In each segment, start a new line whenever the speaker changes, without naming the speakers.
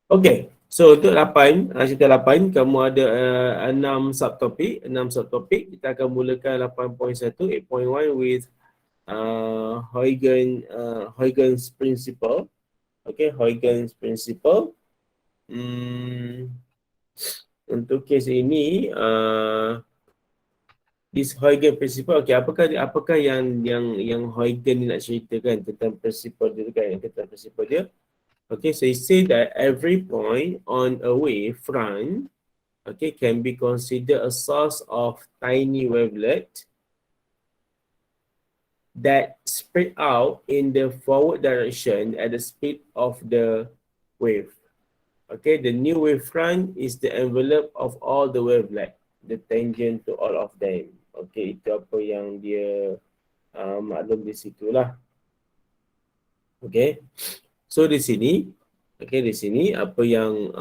Okay, so untuk 8, cerita 8, kamu ada 6 subtopik. 6 subtopik, kita akan mulakan 8.1, 8.1 with Huygens Principle. Okay, Huygens Principle. Untuk kes ini, this Huygens Principle, okay, apakah yang Huygens ni nak ceritakan tentang principle dia kan, tentang principle dia. Okay, so it say that every point on a wave front, okay, can be considered a source of tiny wavelet that spread out in the forward direction at the speed of the wave. Okay, the new wavefront is the envelope of all the wavelet, the tangent to all of them. Okay, itu apa yang dia maklum di situ lah. Okay, so di sini, okay, di sini apa yang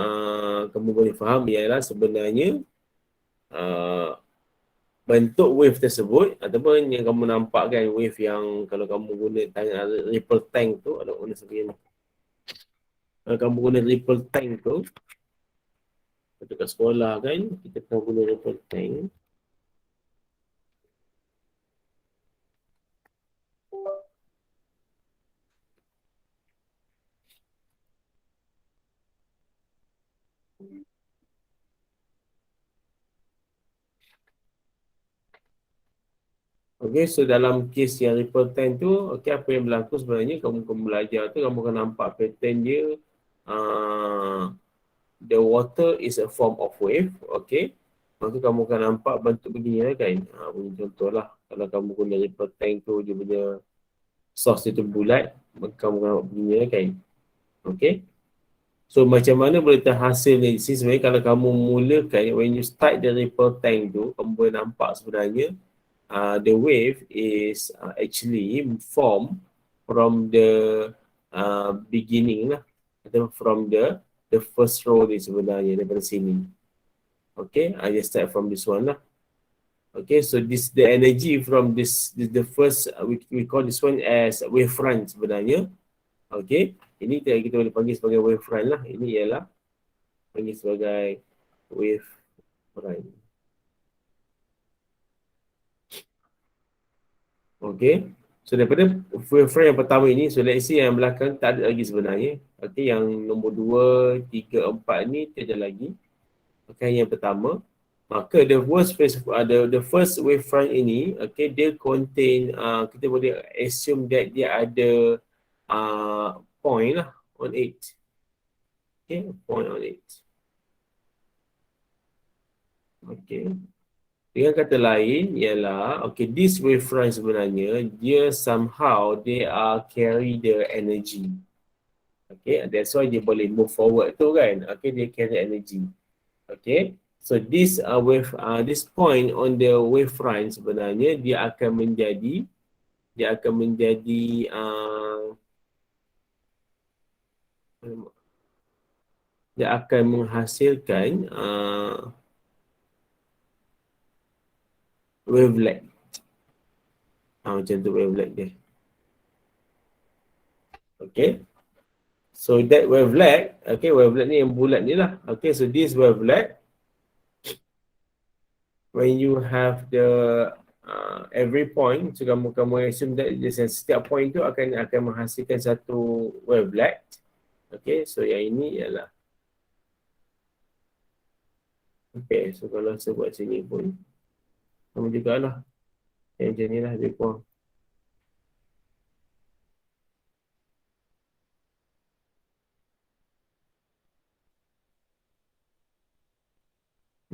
kamu boleh faham ialah sebenarnya bentuk wave tersebut ataupun yang kamu nampak kan, wave yang kalau kamu guna ripple tank tu, ada guna sebagainya. Kalau kamu guna ripple tank tu, dekat sekolah kan, kita pernah guna ripple tank. Okay, so dalam kes yang ripple tank tu, okay, apa yang berlaku sebenarnya, kamu belajar tu, kamu akan nampak pattern dia, the water is a form of wave, okay. Maka kamu akan nampak bentuk begini lah kan. Begini contoh lah, kalau kamu guna ripple tank tu, dia punya source itu bulat, maka kamu akan nampak begini lah kan. Okay. So macam mana boleh terhasil ni? Sebenarnya kalau kamu mulakan, when you start the ripple tank tu, kamu boleh nampak sebenarnya the wave is actually formed from the beginning lah, atau from the first row ni sebenarnya daripada sini. Okay, I just start from this one lah. Okay, so this the energy from this the first we call this one as wavefront sebenarnya. Okay, ini kita boleh panggil sebagai wavefront lah. Ini ialah panggil sebagai wavefront. Okay, so daripada wavefront yang pertama ini, so let's say yang belakang tak ada lagi sebenarnya. Okay, yang nombor 2, 3, 4 ni tiada lagi. Okay, yang pertama. Maka the first wavefront ini, okay, dia contain, kita boleh assume that dia ada point lah on it. Okay, point on it. Okay. Dengan kata lain ialah, okay, this wavefront sebenarnya, dia somehow, they are carry the energy. Okay, that's why dia boleh move forward tu kan. Okay, dia carry energy. Okay. So this this point on the wavefront sebenarnya dia akan menjadi dia akan menghasilkan wavelet. Macam tu wavelet dia. Okay. So that wavelet, okay, wavelet ni yang bulat ni lah. Okay, so this wavelet, when you have the every point, so kamu assume that setiap point tu akan menghasilkan satu wavelet. Okay, so yang ini ialah, okay, so kalau saya buat sini pun sama jugalah. Yang macam ni lah lebih kurang.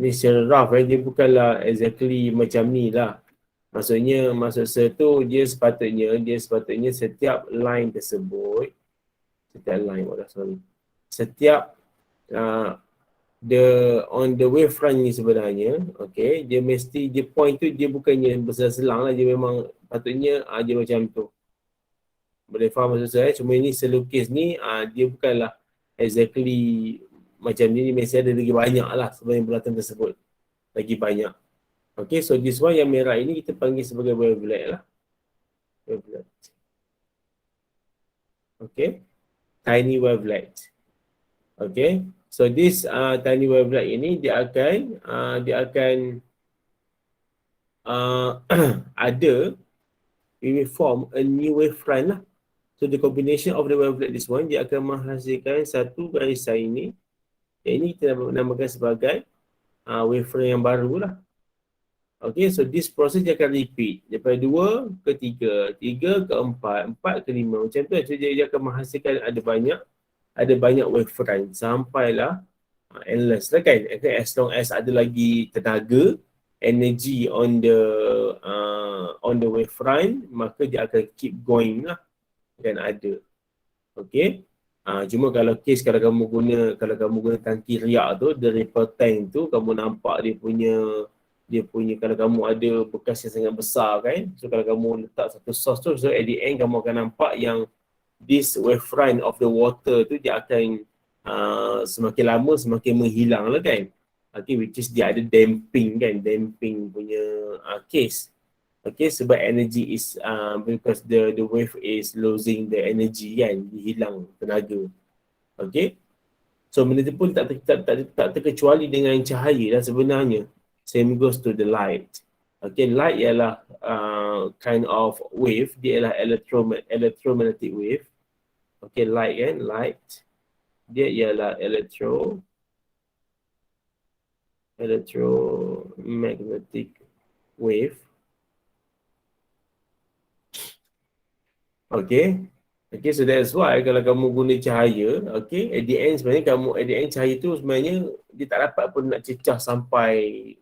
Ni secara rough, dia bukanlah exactly macam ni lah. Maksud saya tu, dia sepatutnya setiap line tersebut, setiap on the wavefront ni sebenarnya, okay, dia point tu dia bukannya besar selang lah, dia memang patutnya dia macam tu. Boleh faham maksud saya? Cuma ini selukis ni, dia bukanlah exactly macam ni, mesti ada lagi banyak lah sebenarnya bulatan tersebut. Lagi banyak. Okay, so this one yang merah ini kita panggil sebagai wavelet lah. Wavelet. Okay, tiny wavelet. Okay, so this tiny wavelet ini dia akan ada, we will form a new wavefront lah. So the combination of the wavelet this one, dia akan menghasilkan satu barisan ini. Yang ini kita namakan sebagai wavefront yang baru lah. Okay, so this process dia akan repeat daripada 2 ke 3, 3 ke 4, 4 ke 5 macam tu. So dia akan menghasilkan ada banyak wavefront sampailah endless lah kan. Okay, as long as ada lagi tenaga, energy on the wavefront, maka dia akan keep going lah, kan ada. Okay, cuma kalau kalau kamu guna tangki riak tu, the ripple tank tu, kamu nampak dia punya kalau kamu ada bekas yang sangat besar kan, so kalau kamu letak satu source tu, so at the end kamu akan nampak yang this wavefront of the water tu dia akan semakin lama semakin menghilang lah kan. Okay, which is dia ada damping kan, damping punya case. Okay, sebab energy is because the wave is losing the energy kan, hilang tenaga. Okay, so benda tu pun tak terkecuali dengan cahaya lah sebenarnya. Same goes to the light. Okay, light ialah kind of wave, dia ialah electromagnetic wave. Okay, light kan, light dia ialah electromagnetic wave. Okay. Okay, so that's why kalau kamu guna cahaya, okay, at the end sebenarnya cahaya tu sebenarnya dia tak dapat pun nak cecah sampai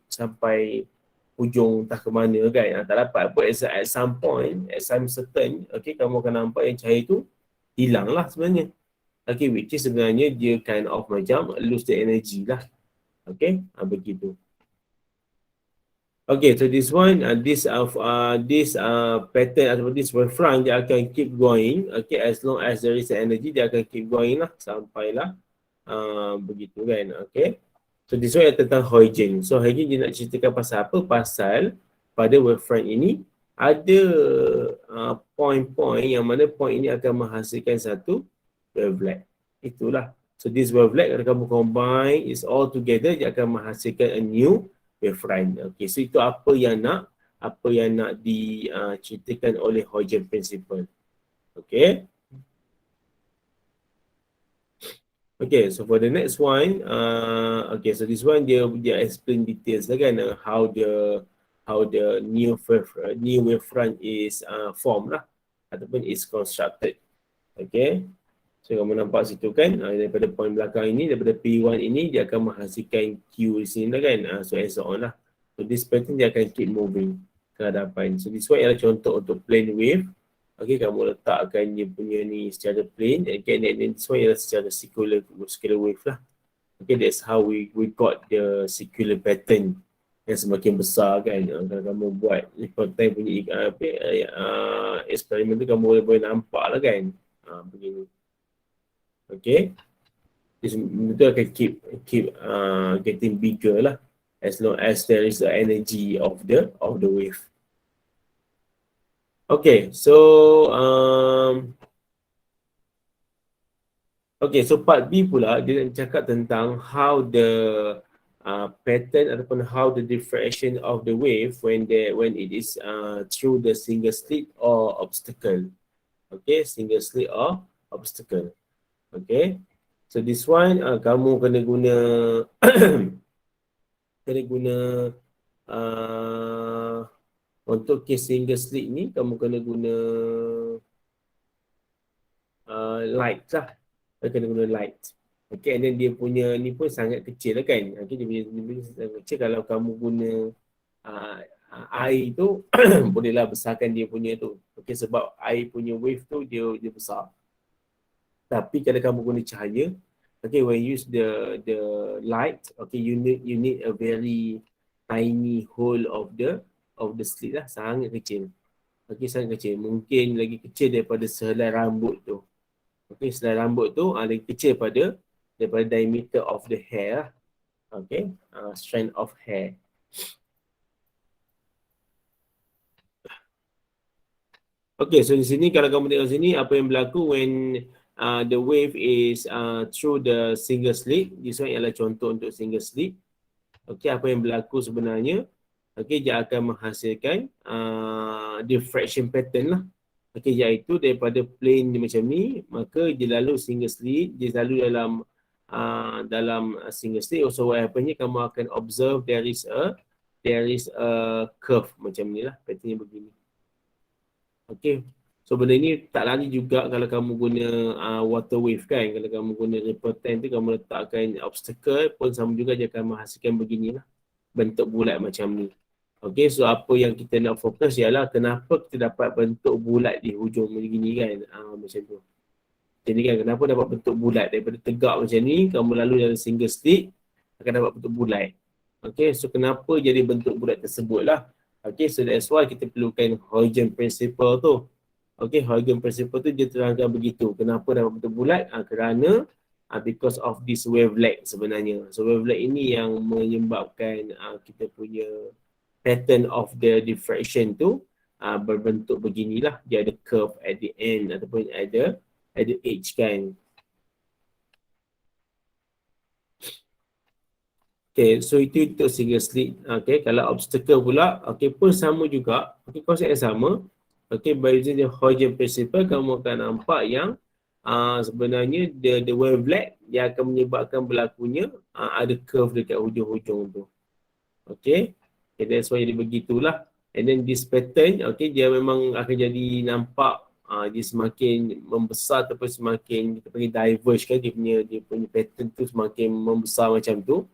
hujung entah ke mana kan. Tak dapat pun at some point, at some certain, okay, kamu akan nampak yang cahaya tu hilang lah sebenarnya. Okay, which is sebenarnya dia kind of macam lose the energy lah. Okay, begitu. Okay, so this one, this pattern atau this wavefront dia akan keep going. Okay, as long as there is energy, dia akan keep going lah sampailah begitu kan. Okay, so this one tentang Huygens. So Huygens dia nak ceritakan pasal apa? Pasal pada wavefront ini ada point-point yang mana point ini akan menghasilkan satu wavelet. Itulah. So this wavelet kalau kamu combine is all together, dia akan menghasilkan a new wavefront. Okay, so itu apa yang nak diceritakan oleh Huygens principle. Okay. Okay, so for the next one, okay, so this one dia explain details lah kan, how the new wavefront is formed lah ataupun is constructed. Okay, so kamu nampak situ kan, daripada point belakang ini, daripada P1 ini dia akan menghasilkan Q di sini lah kan, so and so on lah. So this pattern dia akan keep moving ke hadapan. So this one ialah contoh untuk plane wave. Okay, kamu letakkan dia punya ni secara plane, and then this one ialah secara circular wave lah. Okay, that's how we got the circular pattern yang semakin besar kan. Kalau kamu buat ripple time punya eksperimen tu, kamu boleh nampak lah kan, begini. Okay, this tu akan keep getting bigger lah as long as there is the energy of the wave. Okay, so part B pula dia nak cakap tentang how the pattern ataupun how the diffraction of the wave when it is through the single slit or obstacle. Okay, single slit or obstacle. Okay, so this one kamu kena guna untuk case single slit ni kamu kena guna light lah. Kena guna light. Okay, and then dia punya ni pun sangat kecil lah kan. Okay, dia punya sangat kecil. Kalau kamu guna air tu, bolehlah besarkan dia punya tu. Okay, sebab air punya wave tu dia besar. Tapi kalau kamu guna cahaya, okay, when you use the light, okay, you need a very tiny hole of the slit lah, sangat kecil. Okay, sangat kecil. Mungkin lagi kecil daripada sehelai rambut tu. Okay, sehelai rambut tu lagi kecil daripada diameter of the hair. Okay, strand of hair. Okay, so di sini kalau kamu tengok sini, apa yang berlaku when the wave is through the single slit. This one ialah contoh untuk single slit. Okey, apa yang berlaku sebenarnya? Okey, dia akan menghasilkan diffraction pattern lah. Okey, iaitu daripada plane dia macam ni, maka dia lalu single slit, dia lalu dalam single slit. So what happen ni, kamu akan observe there is a curve macam ni lah, pattern begini. Okey. So benda ni tak lari juga kalau kamu guna water wave kan. Kalau kamu guna ripple tank tu, kamu letakkan obstacle pun sama juga, dia akan menghasilkan beginilah, bentuk bulat macam ni. Okey, so apa yang kita nak fokus ialah kenapa kita dapat bentuk bulat di hujung begini kan. Macam tu. Jadi kan, kenapa dapat bentuk bulat daripada tegak macam ni, kamu lalu dalam single stick akan dapat bentuk bulat. Okey, so kenapa jadi bentuk bulat tersebut lah. Okey, so that's why kita perlukan Huygens principle tu. Okey, Huygens principle tu dia terangkan begitu. Kenapa dapat bentuk bulat? Kerana because of this wave lag sebenarnya. So wave lag ini yang menyebabkan kita punya pattern of the diffraction tu berbentuk beginilah. Dia ada curve at the end ataupun at the edge kan. Okay, so itu untuk single slit. Okay, kalau obstacle pula, okay pun sama juga. Okay, konsep yang sama. Okay, by using the Huygens principle, kamu akan nampak yang sebenarnya the wave lag dia akan menyebabkan berlakunya ada curve dekat hujung-hujung tu. Okay, that's why jadi begitulah. And then this pattern, okay, dia memang akan jadi nampak dia semakin membesar ataupun semakin kita panggil diverge kan, dia punya pattern tu semakin membesar macam tu.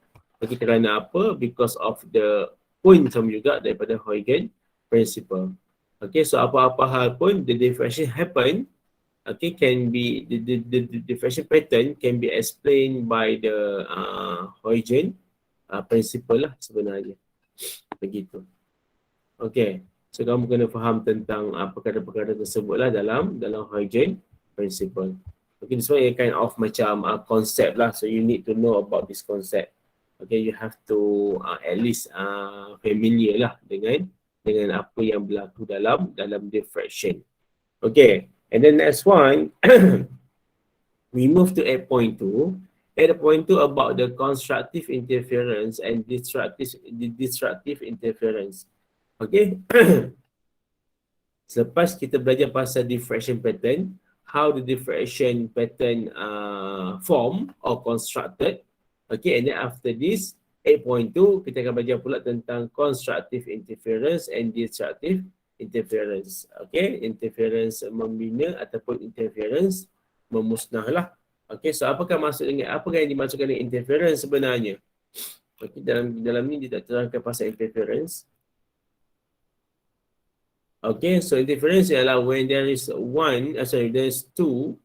Okay, kerana apa? Because of the point sama juga daripada Huygens principle. Okay, so apa-apa hal pun the diffraction happen, okay, can be the diffraction pattern can be explained by the Huygens principle lah sebenarnya. Begitu. Okay, so kamu kena faham tentang perkara-perkara tersebut lah dalam Huygens principle. Okay, this one is kind of macam concept lah, so you need to know about this concept. Okay, you have to at least familiar lah dengan apa yang berlaku dalam diffraction. Okay, and then next one, we move to 8.2. 8.2 about the constructive interference and destructive interference. Okay, selepas kita belajar pasal diffraction pattern, how the diffraction pattern form or constructed. Okay, and then after this, 8.2, kita akan belajar pula tentang constructive interference and destructive interference. Okay, interference membina ataupun interference memusnah lah. Okay, so apakah yang dimaksudkan dengan interference sebenarnya? Okay, dalam ni dia tak terangkan pasal interference. Okay, so interference ialah when there is there's two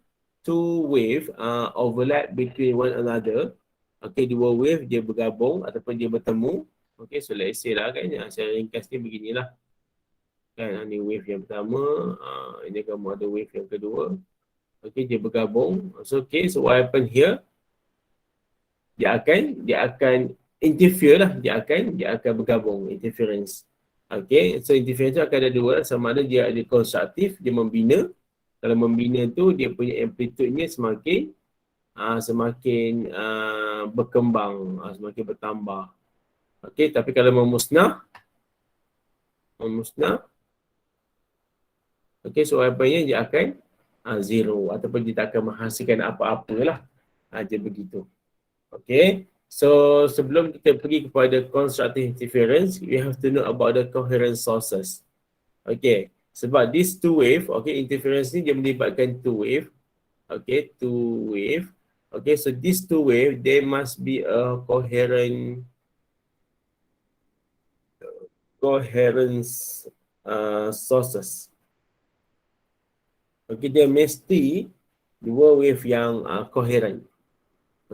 wave overlap between one another. Okay, dua wave dia bergabung ataupun dia bertemu. Okay, so let's say lah kan, secara ringkas ni beginilah. Kan, ni wave yang pertama, ini kamu ada wave yang kedua. Okay, dia bergabung. So okay, so what happen here? Dia akan interfere lah, dia akan bergabung, interference. Okay, so interference tu akan ada dua, sama ada dia ada konstruktif, dia membina. Kalau membina tu, dia punya amplitude-nya semakin berkembang, semakin bertambah. Okey, tapi kalau memusnah, okey, so apanya dia akan zero ataupun dia tak akan menghasilkan apa-apa lah. Dia begitu. Okey, so sebelum kita pergi kepada constructive interference, we have to know about the coherent sources. Okey, sebab these two wave, okey, interference ni dia melibatkan two wave. Okey, two wave. Okay, so these two waves, they must be a coherent sources. Okay, dia mesti dua wave yang coherent.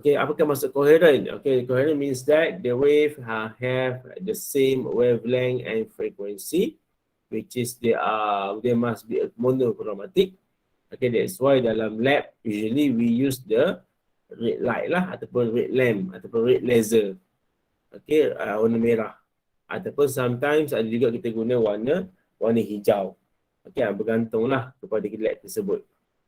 Okay, apakah maksud coherent? Okay, coherent means that the wave have the same wavelength and frequency, which is they must be monochromatic. Okay, that's why dalam lab usually we use the red light lah ataupun red lamp ataupun red laser. Okay, warna merah. Ataupun sometimes ada juga kita guna warna hijau. Okay, bergantunglah kepada lab tersebut.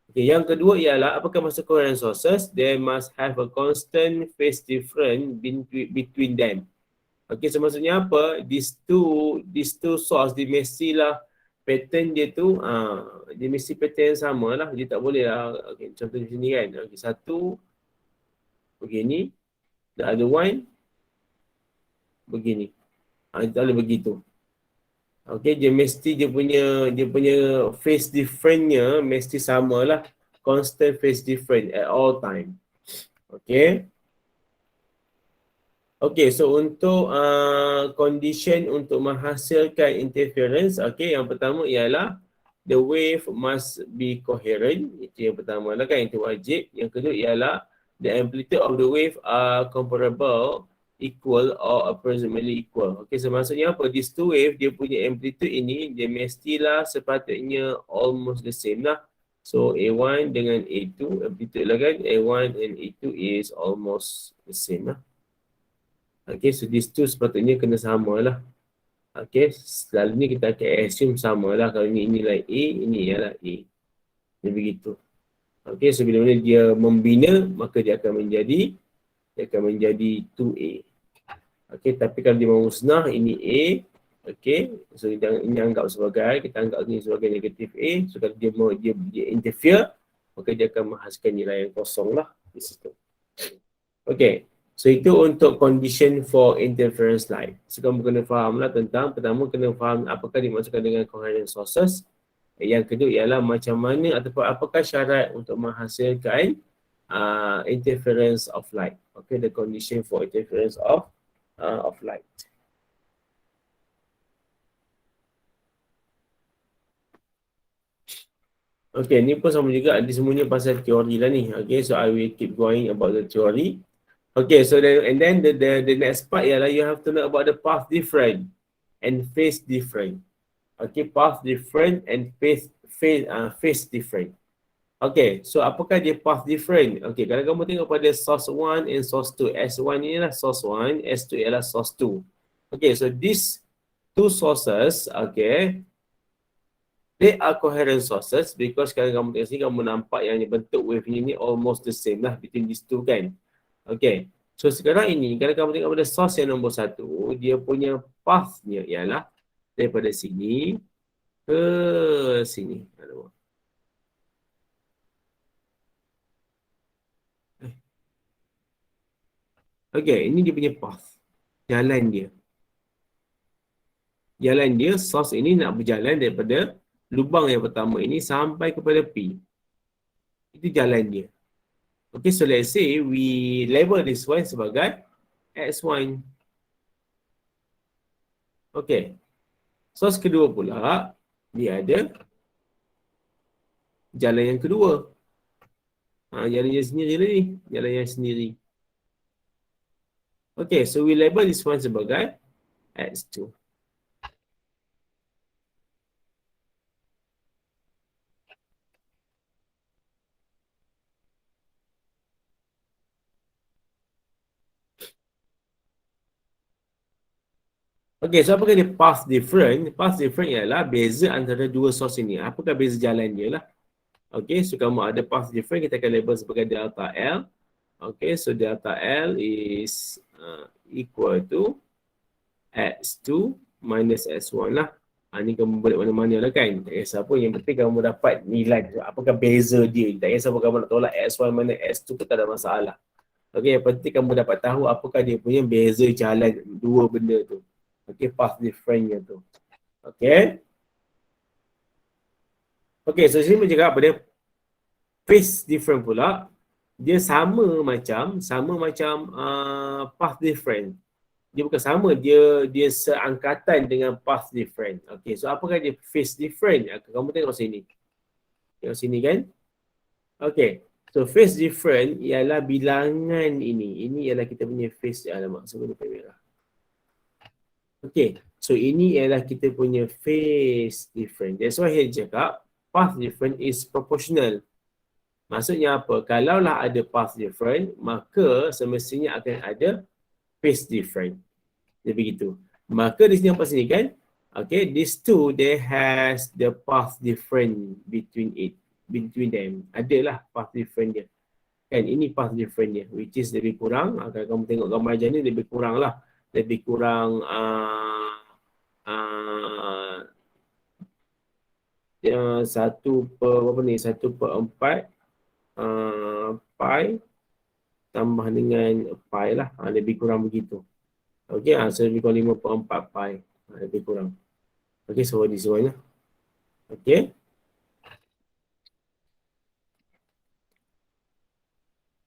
Okay, yang kedua ialah apakah maksud coherent sources? They must have a constant phase difference between them. Okay, so maksudnya apa? These two source, dia mestilah pattern dia tu, dia mesti pattern yang sama lah. Dia tak boleh lah, okay, contoh di sini kan. Okay, satu begini, the other one begini. Dia tak boleh begitu. Okay, dia punya phase difference-nya mesti sama lah. Constant phase difference at all time. Okay. Okay, so untuk condition untuk menghasilkan interference, okay, yang pertama ialah the wave must be coherent. Itu yang pertama lah kan, itu wajib. Yang kedua ialah the amplitude of the wave are comparable, equal or approximately equal. Okay, so maksudnya apa? These two wave, dia punya amplitude ini, dia mestilah sepatutnya almost the same lah. So A1 dengan A2, amplitude lah kan, A1 and A2 is almost the same lah. Okay, so these two sepatutnya kena sama lah. Okay, selalunya kita akan assume sama lah. Kalau ini nilai A, ini ialah A. Dia begitu. Okay, so bila mana dia membina, maka dia akan menjadi 2A. Okay, tapi kalau dia memusnah, ini A. Okay, so ini anggap sebagai, kita anggap ini sebagai negatif A. So kalau dia interfere, maka dia akan menghasilkan nilai yang kosong lah di situ. Okay. So itu untuk condition for interference light. So kamu kena faham lah tentang, pertama kena faham apakah dimaksudkan dengan coherent sources. Yang kedua ialah macam mana ataupun apakah syarat untuk menghasilkan interference of light. Okay, the condition for interference of light. Okay, ni pun sama juga, ada semuanya pasal teori lah ni. Okay, so I will keep going about the theory. Okay, so then the next part ialah you have to know about the path different and phase different. Okay, path different and phase different. Okay, so apakah dia path different? Okay, kalau kamu tengok pada source 1 and source 2. S1 ni ialah source 1, S2 ialah source 2. Okay, so these two sources, okay, they are coherent sources because kalau kamu tengok sini, kamu nampak yang bentuk wave ni almost the same lah between these two kan. Okay, so sekarang ini kalau kamu tengok pada source yang nombor 1, dia punya path-nya ialah daripada sini ke sini. Okay, ini dia punya path. Jalan dia. Jalan dia, source ini nak berjalan daripada lubang yang pertama ini sampai kepada P. Itu jalan dia. Okay, so let's say we label this one sebagai X1. Okay. Source kedua pula, dia ada jalan yang kedua. Jalan yang sendiri ni. Jalan yang sendiri. Okay, so we label this one sebagai X2. Okay, so apakah dia path different? Path different ialah beza antara dua source ini. Apakah beza jalan dia lah? Okay, so kamu ada path different, kita akan label sebagai delta L. Okay, so delta L is equal to X2 minus S1 lah. Ni kamu boleh mana-mana lah kan. Tak kisah pun, yang penting kamu dapat nilai. Apakah beza dia. Tak kisah pun kamu nak tolak S1 minus S2 pun tak ada masalah. Okay, yang penting kamu dapat tahu apakah dia punya beza jalan dua benda tu. Okay, path difference-nya tu. Okay. Okay, so sini bercakap apa dia? Phase different pula. Dia sama macam path different. Dia bukan sama, dia seangkatan dengan path different. Okay, so apakah dia phase different? Kamu tengok sini. Tengok sini kan? Okay, so phase different ialah bilangan ini. Ini ialah kita punya phase. Alamak, saya guna pen merah. Okay, so ini ialah kita punya phase different. That's why dia cakap path different is proportional. Maksudnya apa? Kalaulah ada path different, maka semestinya akan ada phase different. Dia begitu. Maka di sini apa sini kan? Okay, these two, they has the path different between it. between them. Adalah path difference dia. Kan, ini path difference dia, which is lebih kurang. Kalau kamu tengok gambar macam ni, lebih kurang lah. Lebih kurang satu per berapa ni? 1/4 pi tambah dengan pi lah. Lebih kurang begitu. Okey, so lebih kurang 5/4 pi. Lebih kurang. Okey, so di semuanya. Okey.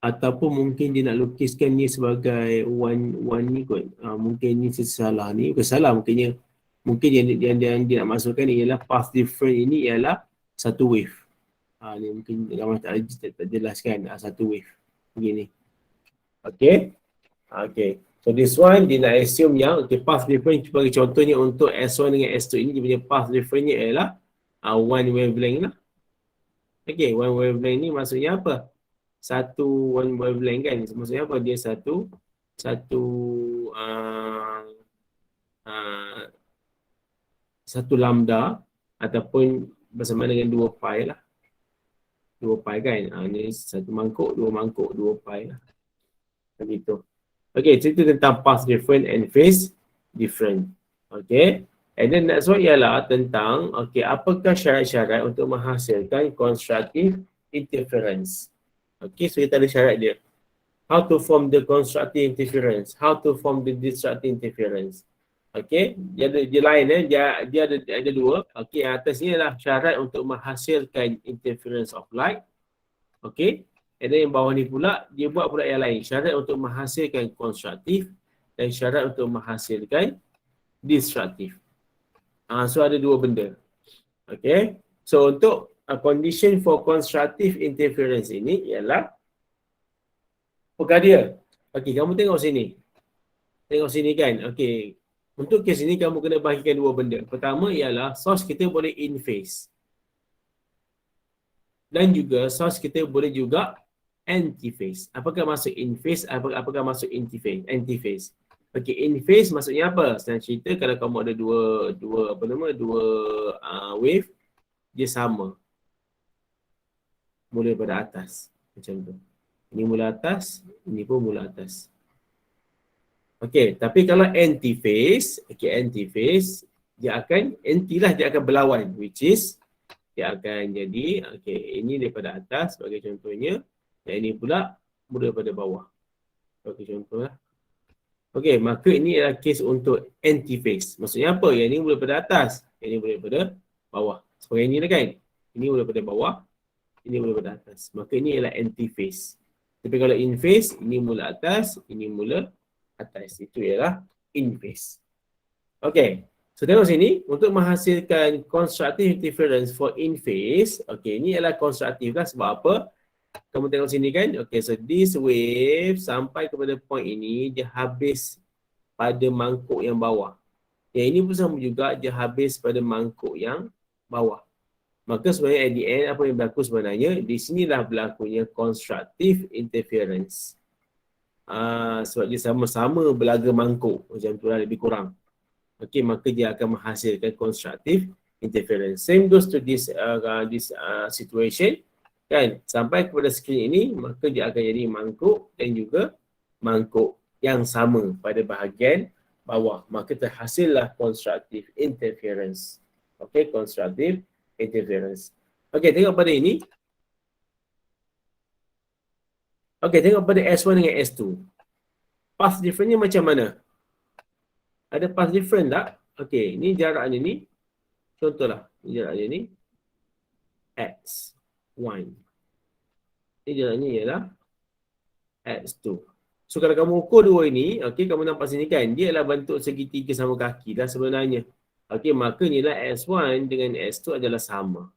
Ataupun mungkin dia nak lukiskan ni sebagai one ni kot. Mungkin ni salah ni. Bukan salah, mungkin yang dia nak masukkan ni ialah path difference ini ialah satu wave. Ni mungkin gambar tak jelaskan. Satu wave. Begini. Okay. Okay. So this one dia nak assume yang path difference sebagai contohnya untuk S1 dengan S2 ini dia punya path difference ni ialah one wavelength lah. Okay. One wavelength ni maksudnya apa? Satu one wavelength kan, maksudnya apa? Dia satu lambda ataupun bersama dengan 2 pi lah. 2 pi kan, ni satu mangkuk, 2 mangkuk, 2 pi lah. Begitu. Okay, cerita tentang path difference and phase difference. Okay, and then next one ialah tentang apakah syarat-syarat untuk menghasilkan constructive interference. Okay, so kita ada syarat dia. How to form the constructive interference, how to form the destructive interference. Okay, dia lain dia ada dua. Okay, atas ni adalah syarat untuk menghasilkan interference of light. Okay, and then yang bawah ni pula, dia buat pula yang lain. Syarat untuk menghasilkan constructive dan syarat untuk menghasilkan destructive. So ada dua benda. Okay, so untuk condition for constructive interference ini ialah perkara dia. Okey, kamu tengok sini. Tengok sini kan. Okey. Untuk kes ini kamu kena bahagikan dua benda. Pertama ialah source kita boleh in phase. Dan juga source kita boleh juga anti phase. Apakah maksud in phase? Apakah maksud anti phase? Anti phase. Okey, in phase maksudnya apa? Senang cerita kalau kamu ada dua wave, dia sama. Mula pada atas. Macam tu. Ini mula atas, ini pun mula atas. Okey, tapi kalau anti-phase, anti-phase, dia akan berlawan, which is, dia akan jadi, ini daripada atas sebagai contohnya, dan ini pula mula daripada bawah. Sebagai contoh lah. Okey, maka ini adalah kes untuk anti-phase. Maksudnya apa? Yang ini mula daripada atas, yang ini mula daripada bawah. Sebagai ini lah kan? Ini mula daripada bawah, ini mula pada atas. Maka ini ialah anti-phase. Tapi kalau in phase, ini mula atas, ini mula atas. Itu ialah in phase. Okay. So tengok sini, untuk menghasilkan constructive interference for in phase, ini ialah constructive lah. Sebab apa? Kamu tengok sini kan? So this wave sampai kepada point ini, dia habis pada mangkuk yang bawah. Yang ini pun sama juga, dia habis pada mangkuk yang bawah. Maka sebenarnya at the end, apa yang berlaku sebenarnya, di sinilah berlakunya constructive interference. Sebab dia sama-sama belaga mangkuk, macam tu lah lebih kurang. Okay, maka dia akan menghasilkan constructive interference. Same goes to this situation, kan? Sampai kepada skrin ini, maka dia akan jadi mangkuk dan juga mangkuk yang sama pada bahagian bawah. Maka terhasillah constructive interference. Okay, constructive interference. Okey, tengok pada ini. Okey, tengok pada S1 dengan S2. Path difference-nya macam mana? Ada path difference tak? Okey, ini jaraknya ni. Contohlah, ini jaraknya ni X1. Ini jaraknya ialah X2. So kalau kamu ukur dua ini, okey, kamu nampak sini kan, dia adalah bentuk segitiga sama kaki dah sebenarnya. Okey, maka inilah S1 dengan S2 adalah sama.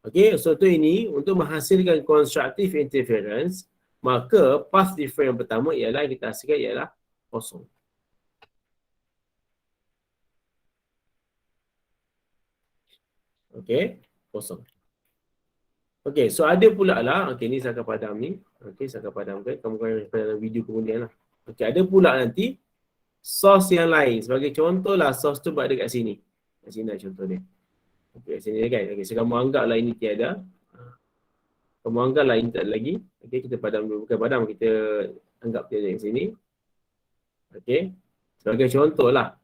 Okey, so tu ini untuk menghasilkan constructive interference, maka path difference yang pertama ialah kita hasilkan ialah kosong. Okey, kosong. Okey, so ada pula lah, okey ni saya akan padam ni. Okey, saya akan padamkan. Kamu akan pada video kemudian lah. Okey, ada pula nanti source yang lain. Sebagai contoh lah, source tu berada kat sini. Kat sini lah contoh dia. Okay, sini kan. Okay, so kamu anggaplah ini tiada. Kamu anggaplah ini tak ada lagi. Okay, kita padam dulu. Bukan padam, kita anggap tiada di sini. Okay, sebagai contoh lah.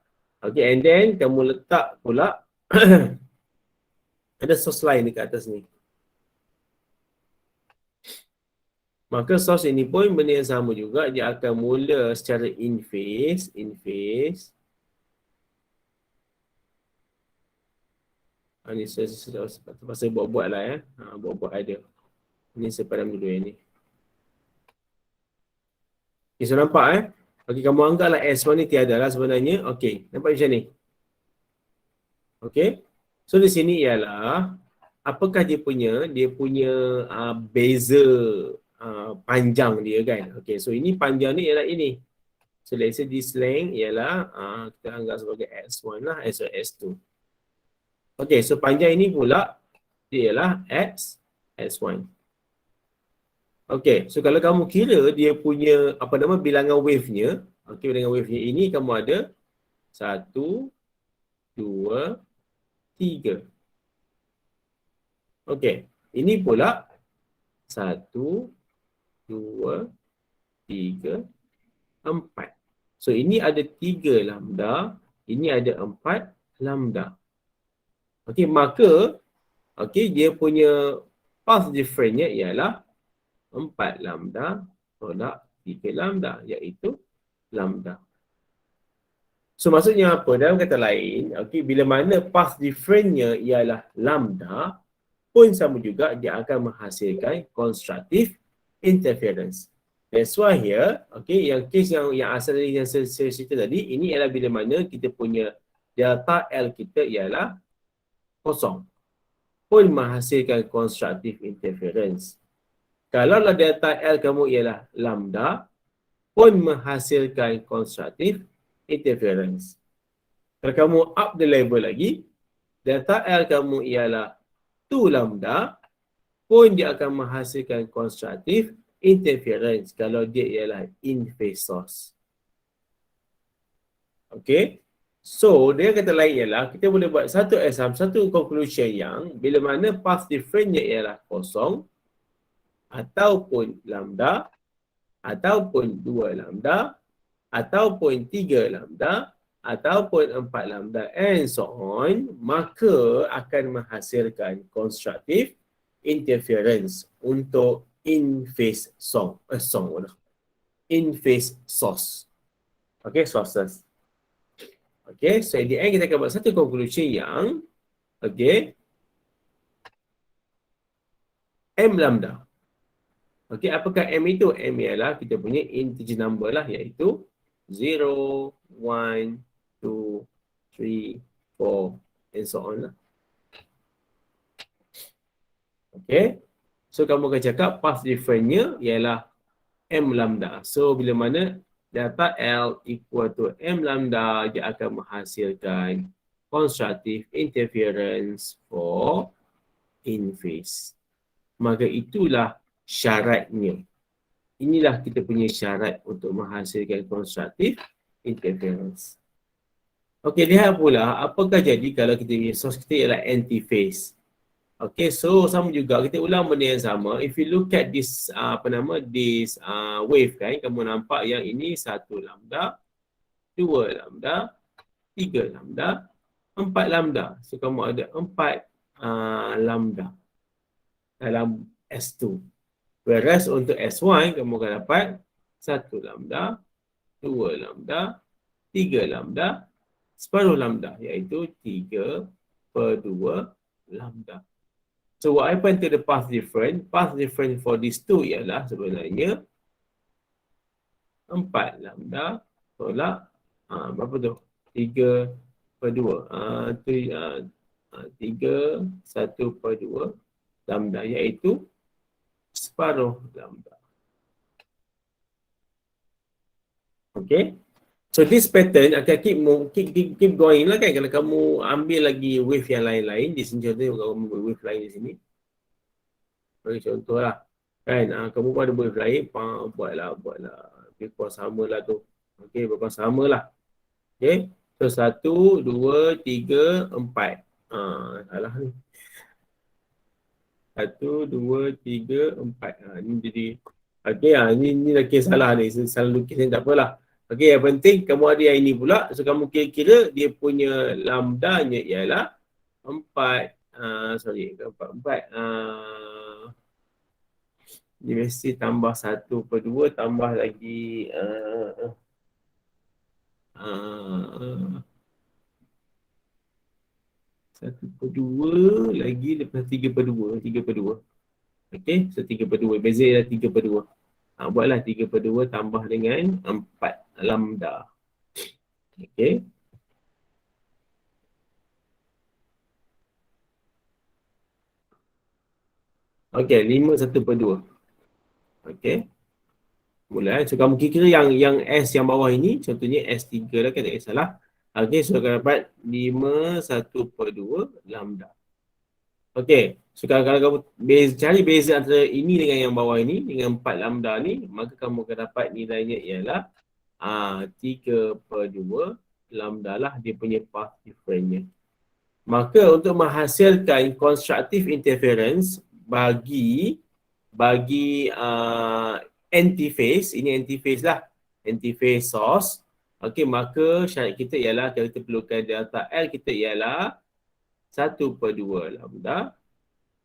Okay, and then kamu letak pula ada source lain dekat atas ni. Maka source ini pun benda yang sama juga. Dia akan mula secara in phase. Ni saya pasal buat-buat lah ya. Buat-buat ada. Ini saya padam dulu yang ni. Okay, so nampak Okay, kamu anggaplah S1 ni tiada lah sebenarnya. Okay, nampak macam ni. Okay. So di sini ialah apakah dia punya beza panjang dia kan. Okay, so ini panjang ni ialah ini. So let's say this length ialah kita anggap sebagai S1 lah, S2. Okay, so panjang ini pula dia ialah S1. Okay, so kalau kamu kira dia punya bilangan wave-nya, okay, bilangan wave-nya ini kamu ada 1, 2, 3. Okay, ini pula 1, 2, 3, 4. So ini ada 3 lambda, ini ada 4 lambda. Okay, maka dia punya path difference-nya ialah 4 lambda tolak 3 lambda, iaitu lambda. So maksudnya apa? Dalam kata lain, bila mana path difference-nya ialah lambda, pun sama juga dia akan menghasilkan constructive interference. That's why here, yang case yang asal tadi yang saya cerita tadi, ini ialah bila mana kita punya delta L kita ialah kosong, pun menghasilkan constructive interference. Kalau delta L kamu ialah lambda, pun menghasilkan constructive interference. Kalau kamu up the level lagi, delta L kamu ialah 2 lambda, pun dia akan menghasilkan constructive interference kalau dia ialah in phase source. Okay. So, dia kata lain ialah kita boleh buat satu conclusion yang bila mana path difference-nya ialah kosong, ataupun lambda, ataupun 2 lambda, ataupun 3 lambda, ataupun 4 lambda and so on, maka akan menghasilkan constructive interference untuk in phase in phase source. Okay, sources. Okay, so in the end kita akan buat satu conclusion yang M lambda. Okay, apakah M itu? M ialah kita punya integer number lah, iaitu 0, 1, 2, 3, 4 and so on lah. Okay. So kamu akan cakap path difference-nya ialah M lambda. So bila mana delta L equal to M lambda, dia akan menghasilkan constructive interference for in phase. Maka itulah syaratnya. Inilah kita punya syarat untuk menghasilkan constructive interference. Okey, lihat pula apakah jadi kalau kita punya source kita ialah anti-phase. Okay, so sama juga kita ulang benda yang sama. If you look at this this wave kan, kamu nampak yang ini 1 lambda, 2 lambda, 3 lambda, 4 lambda. So kamu ada 4 lambda dalam S2. Whereas untuk S1 kamu akan dapat 1 lambda, 2 lambda, 3 lambda, separuh lambda, iaitu 3/2 lambda. So what happened to the path difference? Path difference for these two ialah sebenarnya 4 lambda tolak berapa tu? 3/2. 3/1/2 lambda, iaitu separuh lambda. Okay. So this pattern akan keep going lah kan. Kalau kamu ambil lagi wave yang lain-lain, di sini contohnya kamu buat wave lain di sini. Bagi contoh lah. Kan, kamu pun ada wave lain, buatlah. Lebih kurang sama lah tu. Okay, lebih kurang sama lah. Okay. So 1, 2, 3, 4. Salah ni. 1, 2, 3, 4. Ni jadi. Okey, ni dah kes salah ni. Salah lukis ni tak apalah. Okey, yang penting kamu ada yang ini pula. So, kamu kira-kira dia punya lambdanya ialah 4. Sorry, 4. 4. Dia mesti tambah 1/2 tambah lagi 1/2 lagi lepas 3/2. 3/2. Okey, so 3/2. Beza ialah 3/2. Buatlah 3/2 tambah dengan 4 lambda. Okey. Okey, 5 1/2. Okey. Mula. So kamu kira yang S yang bawah ini, contohnya S3 lah kan, tak kisahlah. Okey, so akan dapat 5 1/2 lambda. Okey, so kalau kamu cari beza antara ini dengan yang bawah ini, dengan 4 lambda ni, maka kamu akan dapat nilainya ialah 3/2 lambda lah dia punya path difference-nya. Maka untuk menghasilkan constructive interference bagi antiphase, ini antiphase lah, antiphase source. Okey, maka syarat kita ialah kalau kita perlukan delta L kita ialah 1/2 lambda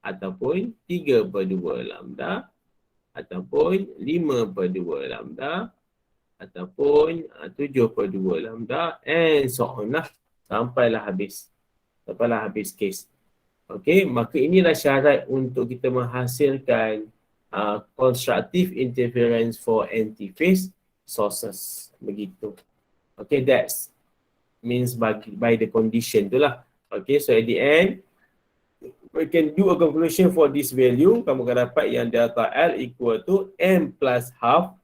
ataupun 3/2 lambda ataupun 5/2 lambda ataupun 7/2 lambda and so on lah sampailah habis case. Okey, maka inilah syarat untuk kita menghasilkan constructive interference for antiphase sources. Begitu. Okay, that means by the condition tu lah. Okay, so at the end, we can do a conclusion for this value. Kamu akan dapat yang delta L equal to M plus half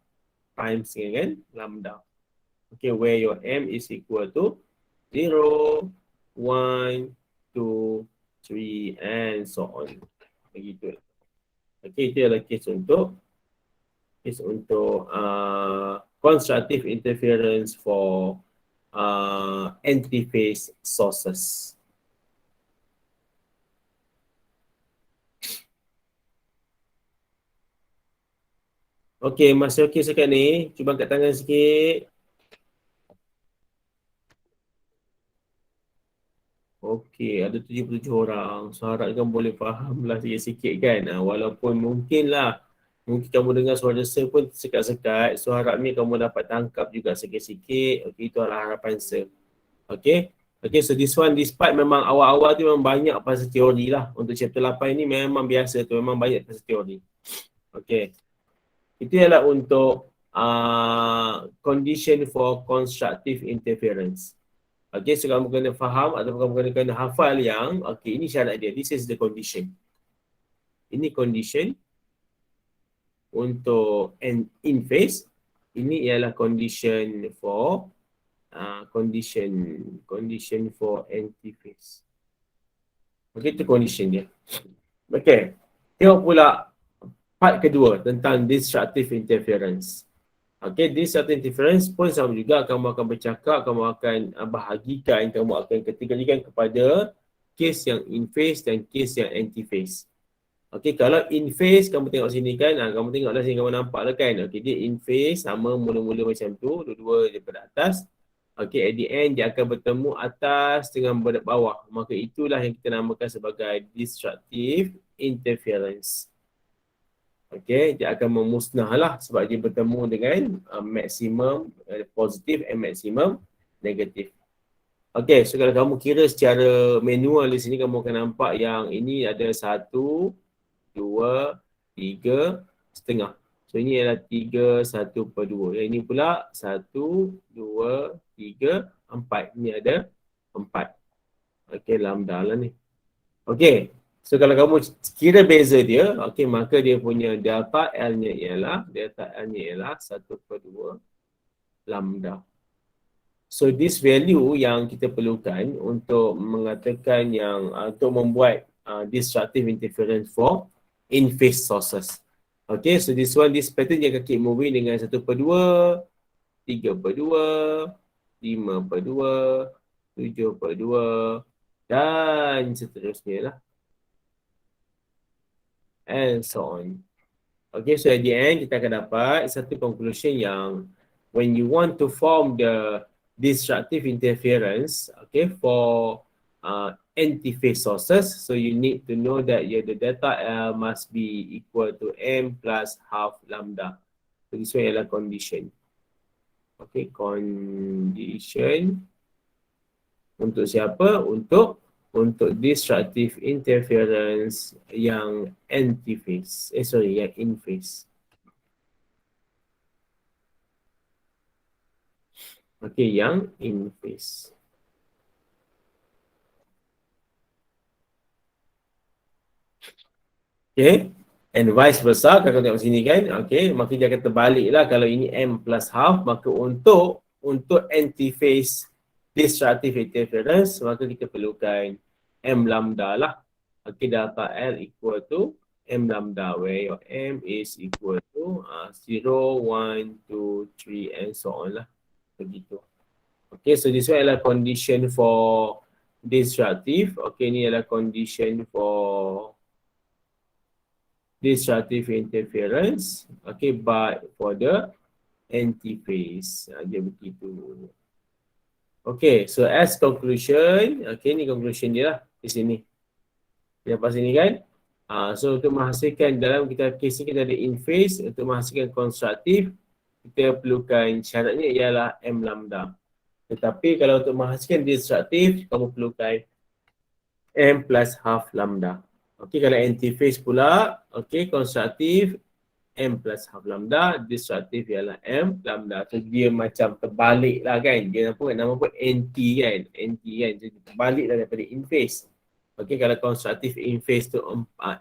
times dengan lambda. Okay, where your M is equal to 0, 1, 2, 3 and so on. Begitu. Okay, itu adalah case untuk constructive interference for antiphase sources. Okay, masih okey sekat ni. Cuba angkat tangan sikit. Okey, ada 77 orang. So harapkan boleh faham lah sikit-sikit kan. Walaupun mungkin kamu dengar suara saya pun sekat-sekat. So harapnya kamu dapat tangkap juga sikit-sikit. Okey, itu adalah harapan saya. Okey. Okey, so this part memang awal-awal tu memang banyak pasal teori lah. Untuk chapter 8 ni memang biasa tu. Memang banyak pasal teori. Okey. Itu ialah untuk condition for constructive interference. Okay, so kamu kena faham atau kamu kena hafal yang okay, ini syarat dia. This is the condition. Ini condition untuk in phase. Ini ialah condition for condition for anti-phase. Okay, itu condition dia. Okay, tengok pula part kedua tentang disruptive interference. Okay, disruptive interference pun sama juga, kamu akan bercakap, kamu akan bahagikan, kamu akan kategorikan kepada case yang in phase dan case yang anti phase. Okay, kalau in phase kamu tengok sini kan, kamu tengoklah sini, kamu nampak lah kan. Okay, dia in phase sama mula-mula macam tu, dua-dua daripada atas. Okay, at the end dia akan bertemu atas dengan bawah. Maka itulah yang kita namakan sebagai disruptive interference. Okay, dia akan memusnah lah sebab dia bertemu dengan maksimum positif and maksimum negatif. Okay, so kalau kamu kira secara manual di sini, kamu akan nampak yang ini ada 1, 2, 3, setengah. So ini adalah 3, 1/2. Yang ini pula 1, 2, 3, 4. Ini ada 4. Okay, lambda lah ni. Okay. So kalau kamu kira beza dia, okay, maka dia punya delta L-nya ialah 1/2 lambda. So this value yang kita perlukan untuk mengatakan yang untuk membuat disruptive interference for in phase sources. Okay, so this pattern dia akan keep moving dengan 1/2, 3/2, 5/2, 7/2 dan seterusnya lah, and so on. Okay, so at the end kita akan dapat satu conclusion yang when you want to form the destructive interference, okay, for antiphase sources, so you need to know that the delta L must be equal to m plus half lambda. So this one ialah condition. Okay, condition untuk siapa? Untuk destructive interference yang antiphase. Yang in phase. Okay, yang in phase. Okay. And vice versa, kalau tengok sini kan, okay, maka dia akan terbalik lah. Kalau ini M plus half, maka untuk antiphase destructive interference, maka kita perlukan M lambda lah. Okay, delta L equal to M lambda, where your M is equal to 0, 1, 2, 3 and so on lah. Begitu. Okay, so this one adalah condition for destructive. Okay, ni adalah condition for destructive interference, okay, but for the antiphase, dia begitu. Okay, so as conclusion, okay, ni conclusion dia lah di sini. Lepas sini kan, so untuk menghasilkan dalam case ni kita ada in phase, untuk menghasilkan constructive, kita perlukan syaratnya ialah M lambda. Tetapi kalau untuk menghasilkan destructive, kamu perlukan M plus half lambda. Okay, kalau antiphase pula, okay, constructive M plus half lambda, destructive ialah M lambda. So dia macam terbalik lah kan. Dia nama pun anti kan. Anti kan. Jadi terbalik lah daripada in phase. Okay, kalau constructive in phase tu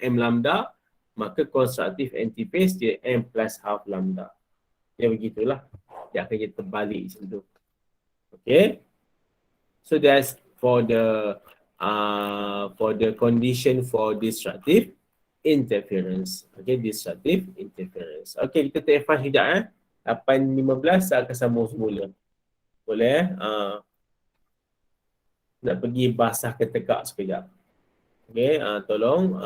M lambda, maka constructive antiphase dia M plus half lambda. Ya begitulah. Dia akan jadi terbalik macam tu. Okay. So that's for the condition for destructive interference. Okay, destructive interference. Okay, kita take fast sekejap 8.15 saya akan sambung semula. Boleh nak pergi basah ketekak sekejap. Okay, tolong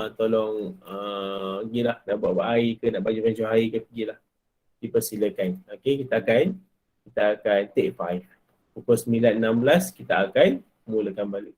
pergilah nak buat air ke nak baju air ke pergilah. Dipersilakan. Okay, kita akan take 5. Pukul 9.16 kita akan mulakan balik.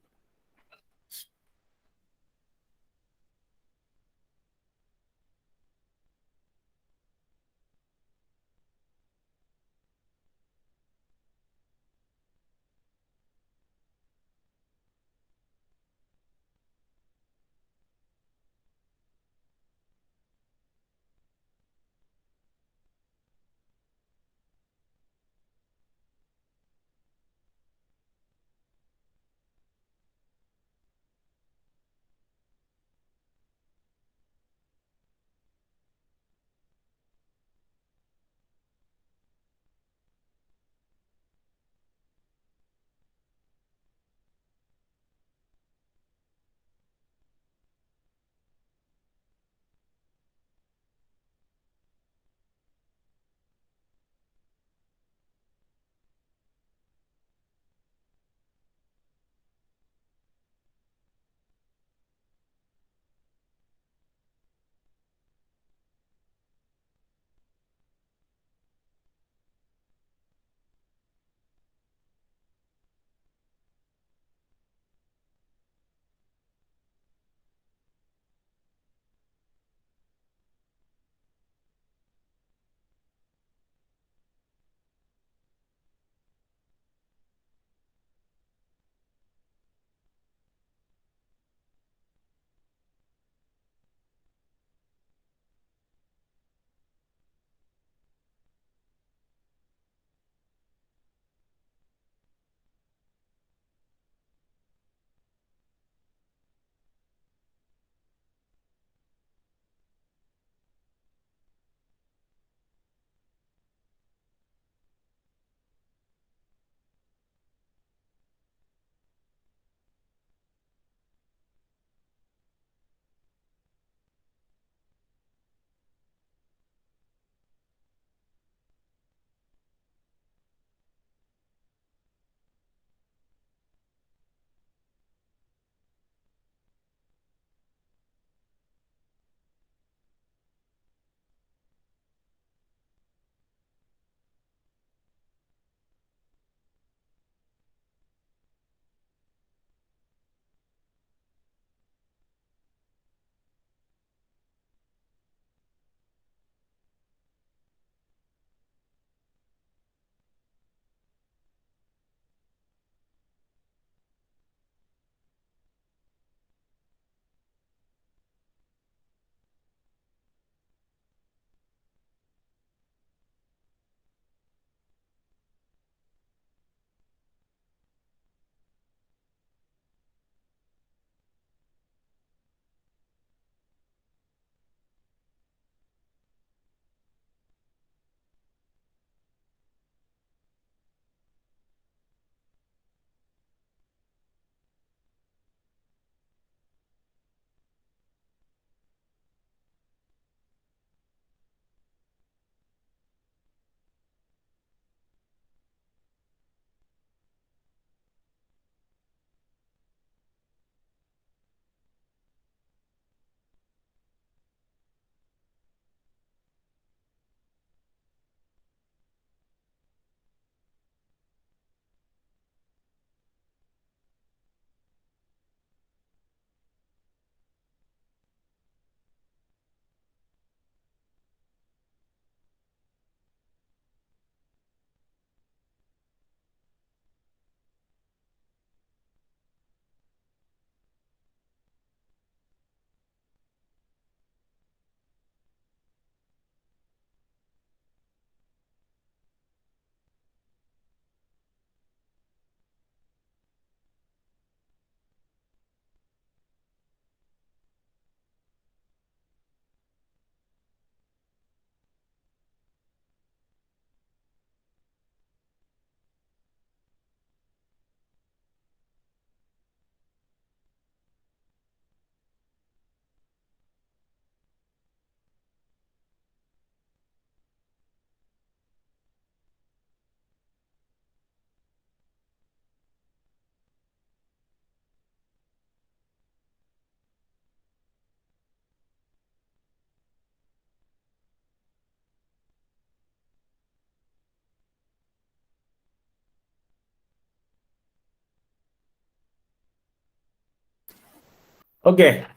Okay.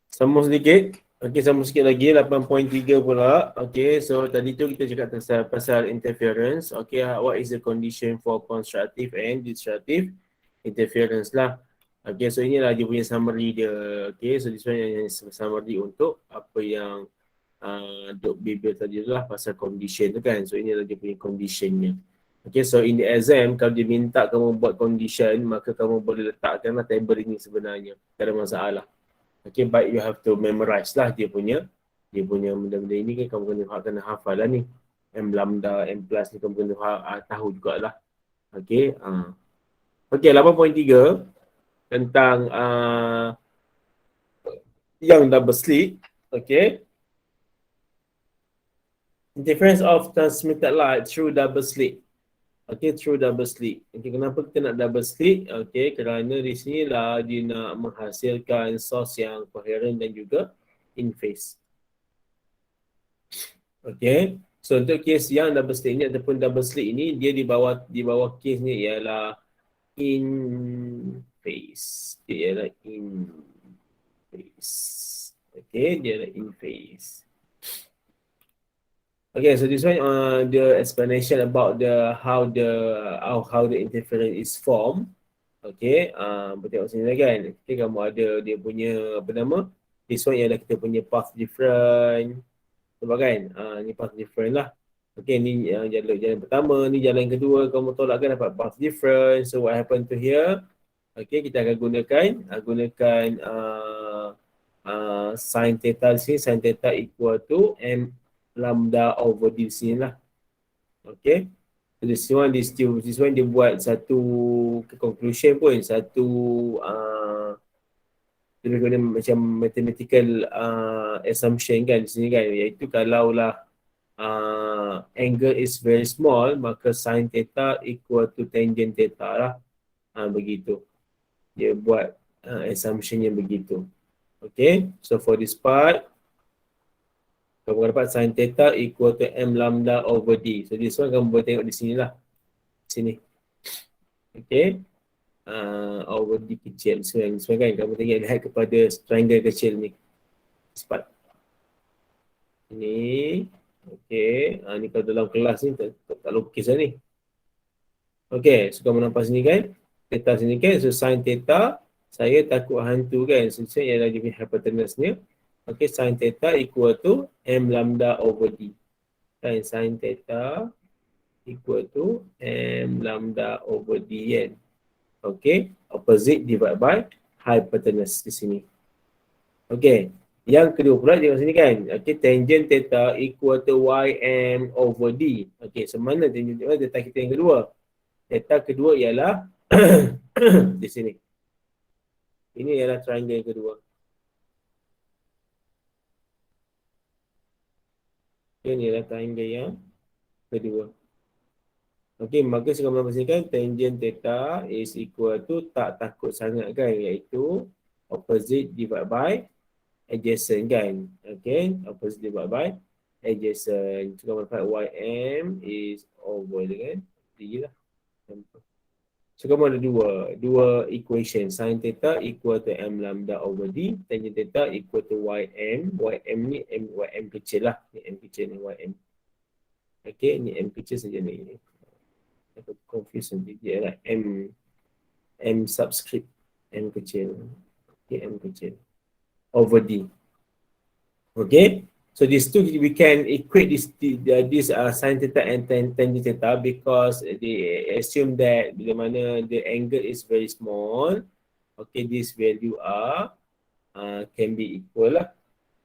Sambung sedikit. Okay, sambung sikit lagi. 8.3 pula. Okay, so tadi tu kita cakap pasal interference. Okay, what is the condition for constructive and destructive interference lah. Okay, so inilah dia punya summary dia. Okay, so this one yang summary untuk apa yang Dr. Bibel tadi tu lah pasal condition tu kan. So inilah dia punya conditionnya. Okay, so in the exam, kalau dia minta kamu buat condition, maka kamu boleh letakkanlah table ini sebenarnya. Tak ada masalah. Okay, but you have to memorize lah dia punya benda-benda ini kan kamu kena hafal lah ni. M lambda, M plus ni kamu kena tahu jugalah. Okay, okay, 8.3 tentang yang double slit. Okay, interference of transmitted light through double slit. Okay, through double slit. Okay, kenapa kita nak double slit? Okay, kerana di sinilah dia nak menghasilkan source yang coherent dan juga in phase. Okay, so untuk case yang double slit ni ataupun double slit ini, dia di bawah case ni ialah in phase. Dia ialah in phase. Okay, dia ialah in phase. Okay, so this one the explanation about how the interference is formed. Okay, tengok sini kan. Okay, kamu ada dia punya apa nama? This one ialah kita punya path different. Nampak kan? Ni path different lah. Okay, ni jalan pertama, ni jalan kedua. Kamu tolakkan dapat path different. So what happen to here? Okay, kita akan gunakan sin theta di sini. Sin theta equal to m lambda over d di sini lah. Okay. So this one dia buat satu conclusion pun, satu dia guna macam mathematical assumption kan di sini kan, iaitu kalaulah angle is very small, maka sin theta equal to tangent theta lah. Begitu. Dia buat assumption yang begitu. Okay. So for this part, kamu dapat sin theta equal to m lambda over d. So this one kamu boleh tengok di sini lah. Sini. Okay. Over d kecil. So yang semua kan kamu tengok lihat kepada triangle kecil ni. Cepat. Ini. Okay. Ni kalau dalam kelas ni tak lukis lah ni. Okay. So kamu nampak sini kan. Theta sini kan. So sin theta. Saya takut hantu kan. So ini adalah dia hypotenuse ni. Okay. Sin theta equal to m lambda over d. Kan sin theta equal to m lambda over d kan. Okay, opposite divided by hypotenuse di sini. Okay, yang kedua pula tengok sini kan. Okay, tangent theta equal to ym over d. Okay, so mana tangent theta kita yang kedua? Theta kedua ialah di sini. Ini ialah triangle yang kedua. Ini ialah triangle yang kedua. Okey, maka sekarang pastikan tangent theta is equal to tak takut sangat kan, iaitu opposite divided by adjacent kan. Okey, opposite divided by adjacent. So kamu dapat ym is over kan. D lah. So kamu ada dua equation. Sin theta equal to m lambda over d. Tangent theta equal to ym. Ym ni ym kecil lah. Ni m kecil ni ym. Okey, ni m kecil saja ni. Aku confuse nanti dia lah M subscript M kecil. Okay, M kecil over D. Okay, so these two we can equate this sin theta and tangent theta because they assume that bila mana the angle is very small, okay, this value are can be equal lah.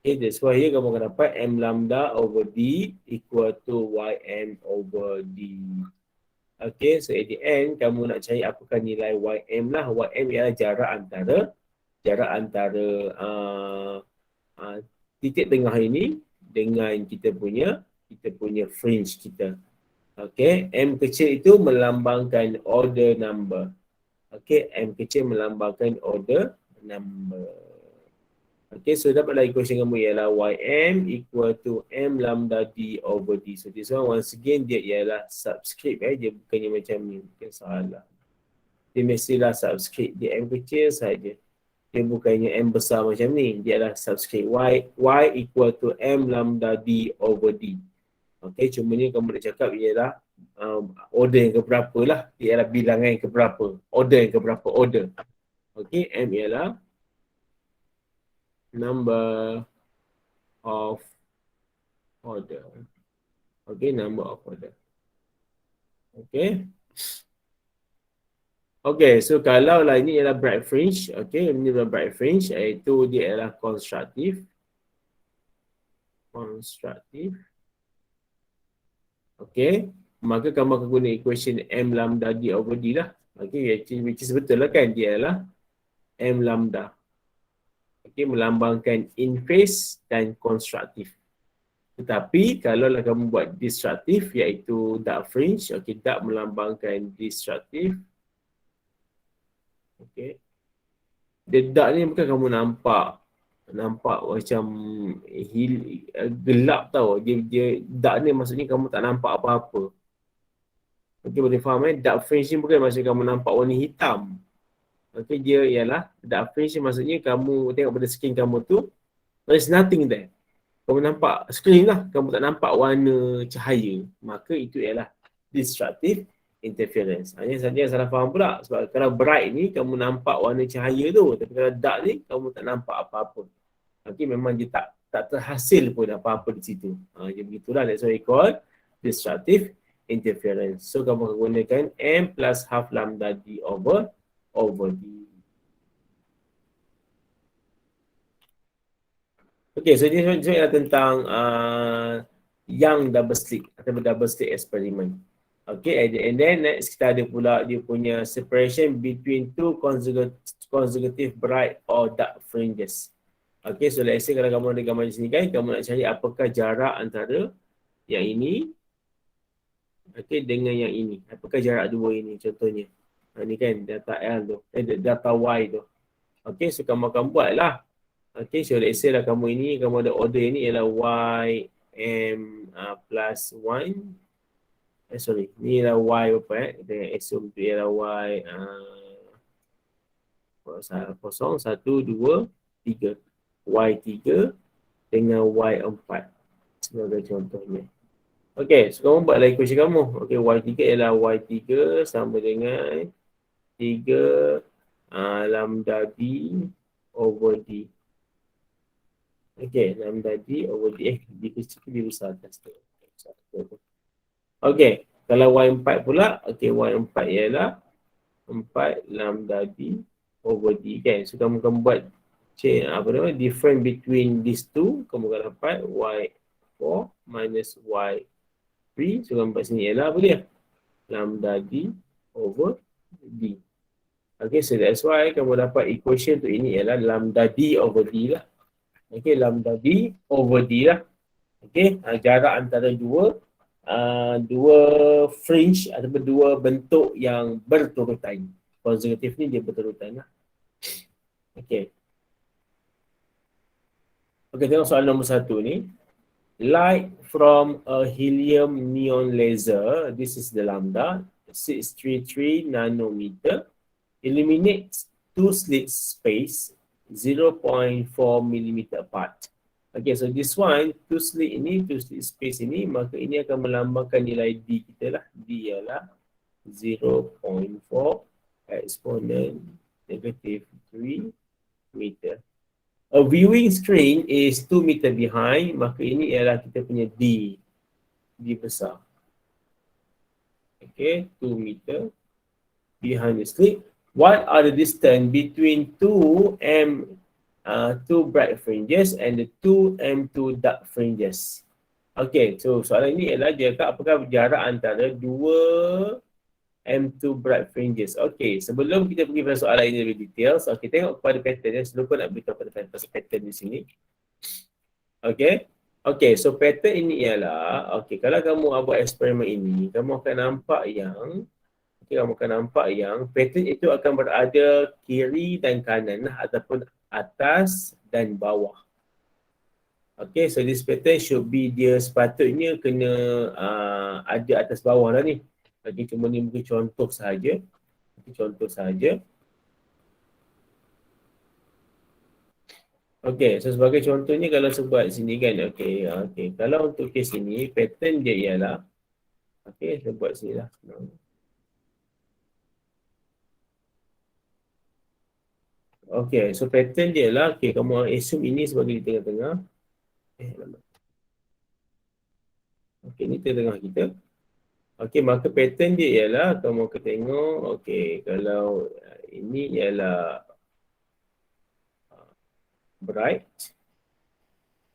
Okay, that's why here kamu akan dapat M lambda over D equal to Ym over D. Okay, so at the end kamu nak cari apakah nilai Ym lah. Ym ialah jarak antara titik tengah ini dengan kita punya fringe kita. Okay, M kecil itu melambangkan order number. Okay, M kecil melambangkan order number. Okay, so dapatlah equation kamu ialah Ym equal to M lambda D over D. So this one once again dia ialah subscript. Dia bukannya macam ni. Mungkin salah. Dia mestilah subscript. Dia M kecil saja. Dia bukannya M besar macam ni. Dia adalah subscript Y equal to M lambda D over D. Okay, cumanya kamu nak cakap ialah order yang keberapa lah. Dia ialah bilangan yang keberapa. Order yang keberapa. Order. Okay, M ialah number of order. Okay, number of order. Okay. Okay, so kalau lah ini ialah bright fringe. Okay, ini adalah bright fringe. Iaitu dia ialah constructive. Okay, maka kamu akan guna equation M lambda D over D lah. Okay, which is betul lah kan, dia adalah M lambda. Okay, melambangkan in phase dan constructive. Tetapi kalau lah kamu buat destructive iaitu dark fringe, okay, dark melambangkan destructive. Okay, dia dark ni bukan kamu nampak macam gelap tau. Dia dark ni maksudnya kamu tak nampak apa-apa. Okay, boleh faham dark fringe ni bukan maksudnya kamu nampak warna hitam. Okay, dia ialah dark fringe ni maksudnya kamu tengok pada screen kamu tu, there's nothing there. Kamu nampak screen lah, kamu tak nampak warna cahaya. Maka itu ialah destructive interference. Hanya saja salah faham pula. Sebab kalau bright ni kamu nampak warna cahaya tu. Tapi kalau dark ni kamu tak nampak apa-apa. Okay, memang dia tak terhasil pun apa-apa di situ. Jadi begitulah, that's why we call destructive interference. So kamu akan gunakan M plus half lambda D over D. Okay, so ini adalah tentang Young double slit atau double slit experiment. Okay, and then next kita ada pula dia punya separation between two consecutive bright or dark fringes. Okay, so let's say kalau kamu ada gambar di sini kan, kamu nak cari apakah jarak antara yang ini, okay, dengan yang ini. Apakah jarak dua ini contohnya. Ini kan data L tu, data Y tu. Okay, so kamu akan buat lah. Okay, so let's say lah kamu ada order ini ialah Y M plus 1. Sorry, ni ialah Y apa kita assume tu ialah Y 0, 1, 2, 3. Y3 dengan Y4 sebagai contohnya. Okay, so kamu buatlah equation kamu. Okay, Y3 ialah Y3 sama dengan 3 lambda D over D. Okay, lambda D over D. D kecil dia besar atas tu. Okay, kalau Y4 pula, okay, Y4 ialah 4 lambda D over D kan. So kamu akan buat different between these two. Kamu akan dapat Y4 minus Y3. So kamu buat sini ialah apa dia? Lambda D over D. Okay, so that's why kamu dapat equation tu ini ialah lambda D over D lah. Okay, lambda D over D lah. Okay, jarak antara dua fringe ataupun dua bentuk yang berturutan. Konservatif ni dia berturutan lah. Okay. Okay, tengok soalan nombor 1 ni. Light from a helium neon laser, this is the lambda, 633 nanometer, illuminates two slit space 0.4 mm apart. Okay, so this one, two slit space ini, maka ini akan melambangkan nilai D kita lah. D ialah 0.4 exponent negative 3 meter. A viewing screen is 2 meter behind, maka ini ialah kita punya D. D besar. Okay, 2 meter behind the slit. What are the distance between two bright fringes and the two M2 dark fringes? Okay, so soalan ini ialah dia kata apakah jarak antara dua M2 bright fringes. Okay, sebelum kita pergi pada soalan ini lebih detail, so kita tengok kepada pattern. Saya lupa nak beritahu pada pattern di sini. Okay, so pattern ini ialah, okay, kalau kamu buat eksperimen ini, kamu akan nampak yang pattern itu akan berada kiri dan kanan lah, ataupun atas dan bawah. Okay, so this pattern should be, dia sepatutnya kena ada atas bawah lah ni. Okay, cuma ni mungkin contoh sahaja. Okay, so sebagai contohnya kalau sebut sini kan, okay. Kalau untuk kes ini, pattern dia ialah, okay, saya buat sini lah. Okay, so pattern dia ialah, okay, kamu assume ini sebagai di tengah-tengah. Okay, ni tengah-tengah kita. Okay, maka pattern dia ialah, kamu akan tengok, okay, kalau ini ialah bright.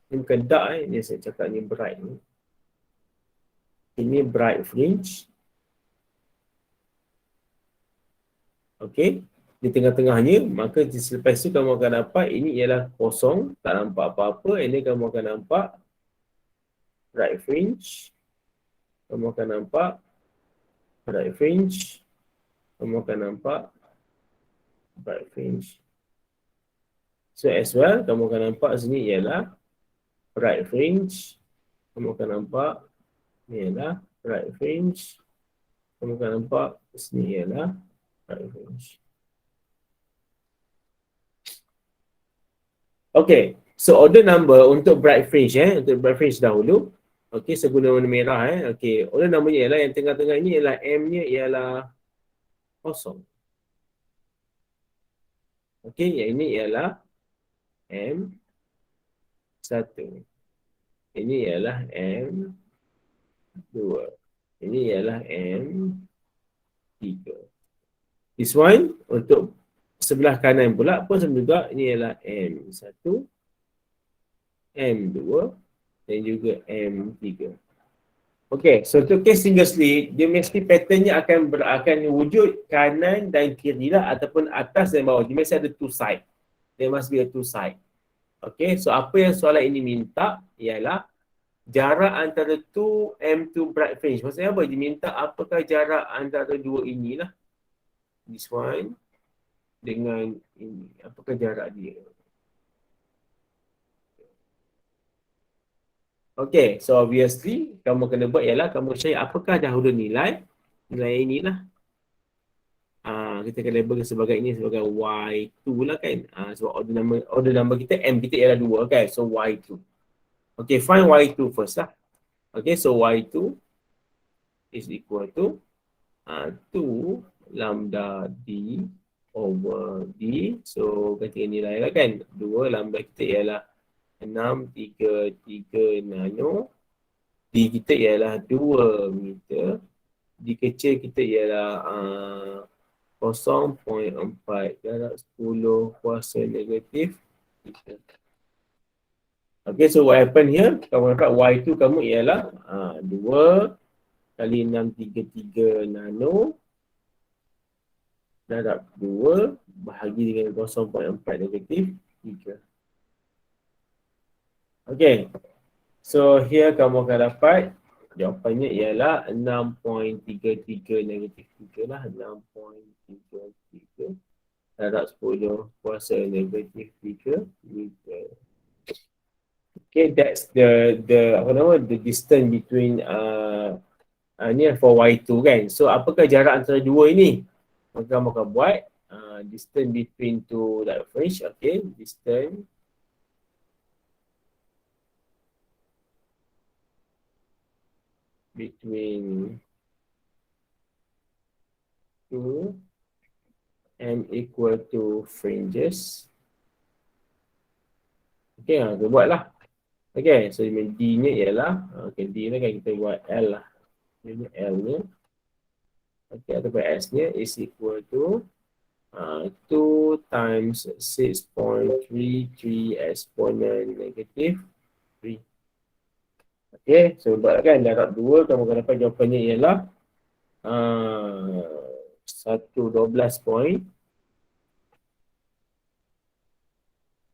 Ini bukan dark ni saya cakap ni bright ni. Ini bright fringe. Okay. Di tengah-tengahnya, maka selepas itu kamu akan dapat ini ialah kosong, tak nampak apa-apa. Ini kamu akan nampak bright fringe. Kamu akan nampak bright fringe. Kamu akan nampak bright fringe. So as well, kamu akan nampak sini ialah bright fringe. Kamu akan nampak ni ialah bright fringe. Kamu akan nampak sini ialah bright fringe. Okay, so order number untuk bright fringe untuk bright fringe dahulu. Okay, saya guna warna merah Okay, order number ialah yang tengah-tengah ini ialah M-nya ialah kosong. Okay, yang ini ialah M1. Ini ialah M2. Ini ialah M3. This one untuk sebelah kanan pula pun sama juga. Ini ialah M1, M2 dan juga M3. Okay, so untuk case single slit, dia mesti patternnya akan wujud kanan dan kiri lah ataupun atas dan bawah. Dia mesti ada two side. There must be a two side. Okay, so apa yang soalan ini minta ialah jarak antara two M2 bright fringe. Maksudnya apa? Dia minta apakah jarak antara dua inilah. This one dengan ini. Apakah jarak dia? Okay, so obviously kamu kena buat ialah kamu cari apakah dahulu nilai inilah. Kita akan label sebagai ini sebagai Y2 lah kan. Sebab order number kita M kita ialah 2 kan. So Y2. Okay, find Y2 first lah. Okay, so Y2 is equal to 2 lambda D over D. So ganti nilai lah kan. 2 lambda kita ialah 633 nano. D kita ialah 2 meter. D kecil kita ialah 0.4 darab 10 kuasa negatif 3. Okay, so what happen here? Kamu dapat Y2 kamu ialah 2 kali 633 nano darab 2 bahagi dengan 0.4 negatif 3. Okay, so here kamu akan dapat jawapannya ialah 6.33 negatif 3 lah. 6.33 darab 10 kuasa negatif 3 meter. Okay, that's the distance between ni for Y2 kan. So apakah jarak antara dua ini? Maka kamu akan buat distance between two that fringe. Okay, distance between two M equal to fringes. Okay, kita buat lah. Okay, so D-nya ialah, okay, D-nya kan kita buat L lah. Ini L-nya. Okay, ataupun S-nya is equal to 2 times 6.33 exponent negative 3. Okay, so buat kan darab 2, kamu akan dapat jawapannya ialah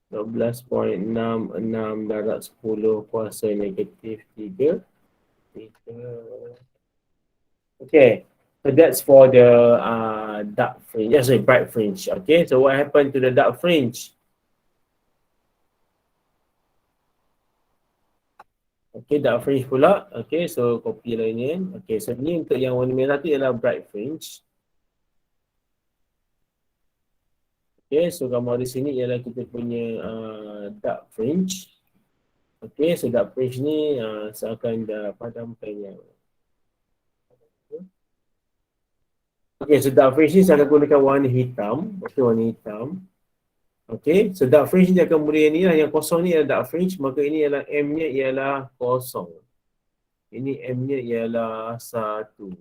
12.66 darab 10 kuasa negatif 3. Okay, so that's for the dark fringe, sorry, bright fringe. Okay, so what happened to the dark fringe? Okay, dark fringe pula. Okay, so copy lainnya. Okay, so ni untuk yang warna merah tu ialah bright fringe. Okay, so gambar di sini ialah kita punya dark fringe. Okay, so dark fringe ni saya akan dah padamkan yang. Okay, so dark fringe ni saya akan gunakan warna hitam. Okay, warna hitam. Okay, so dark fringe ni akan beri ni lah, yang kosong ni adalah dark fringe, maka ini ialah M-nya ialah kosong. Ini M-nya ialah 1.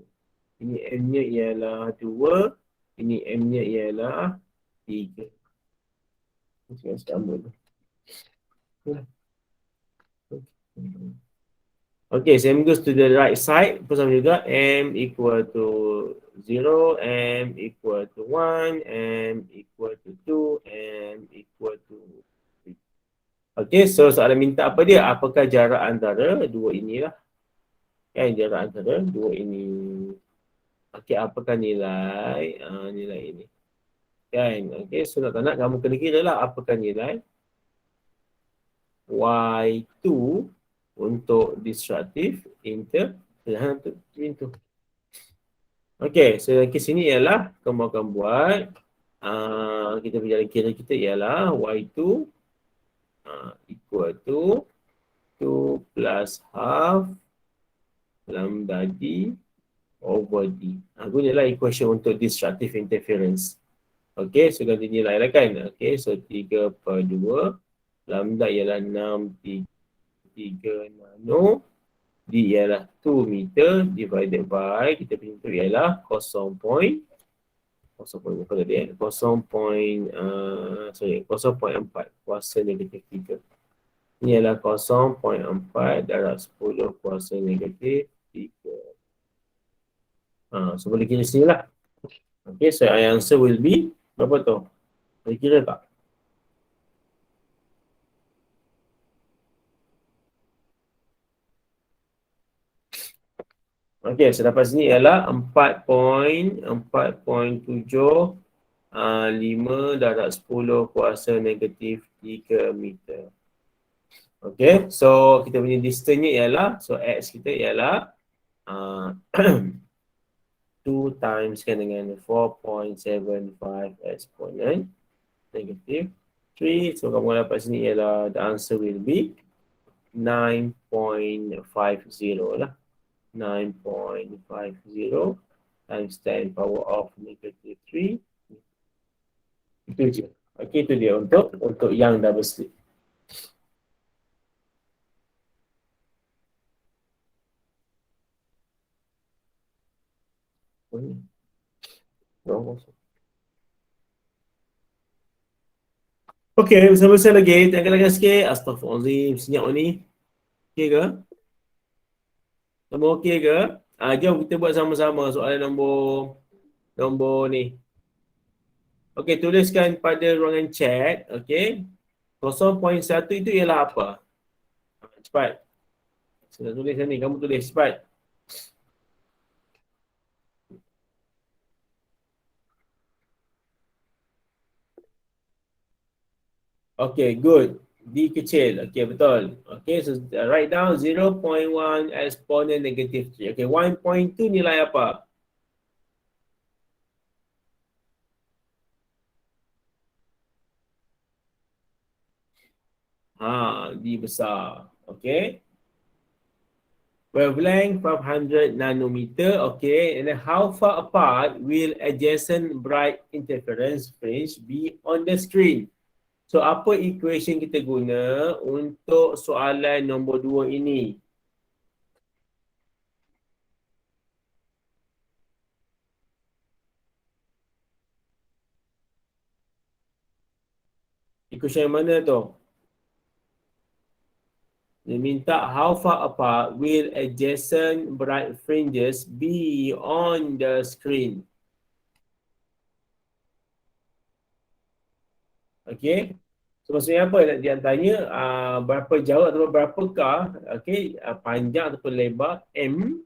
Ini M-nya ialah 2. Ini M-nya ialah 3. Saya sambung. Okay, same goes to the right side. Bersama juga M equal to 0, M equal to 1, M equal to 2, M equal to 3. Okay, so soalan minta apa dia? Apakah jarak antara dua inilah? Kan, jarak antara dua ini. Okay, apakah nilai? Nilai ini. Kan, okay, so nak kamu kena kira lah apakah nilai Y2 untuk destructive interference. Okay, so yang ke sini ialah kamu akan buat kita berjalan kira kita ialah Y2 equal to 2 plus half lambda D over D. Gunalah equation untuk destructive interference. Okay, so ganti nilai lah kan. Okay, so 3/2 lambda ialah 6.3 nano. D ialah 2 meter divided by, kita punya tu ialah 0.4. Kuasa negatif 3. Ini ialah 0.4 darab 10 kuasa negatif 3. So boleh kira sini lah. Okay, so answer will be berapa tu? Boleh kira tak? Okay, so dapat sini ialah 4.7 5 darab 10 kuasa negatif 3 meter. Okay, so kita punya distance-nya ialah, so X kita ialah 2 times kan dengan 4.75 exponent negative 3. So kamu dapat sini ialah the answer will be 9.50 lah. 9.50 times 10 power of negative 3. Itu je. Okay, itu dia untuk yang double slit. Okay, bersama-sama lagi. Tengok sikit. Astaghfirullahaladzim. Senyap ni. Okay ke? Semua okay ke? Jom kita buat sama-sama soalan nombor ni. Okay, tuliskan pada ruangan chat. Okay. 0.1 itu ialah apa? Cepat. Saya tulis ni. Kamu tulis cepat. Okay, good. D kecil. Okay, betul. Okay, so write down 0.1 exponent negative 3. Okay, 1.2 nilai apa? D besar. Okay. Wavelength 500 nanometer. Okay. And then how far apart will adjacent bright interference fringe be on the screen? So, apa equation kita guna untuk soalan nombor 2 ini? Equation yang mana tu? Dia minta how far apart will adjacent bright fringes be on the screen? Okay. So maksudnya apa? Dia tanya berapa jauh atau berapakah panjang ataupun lebar M.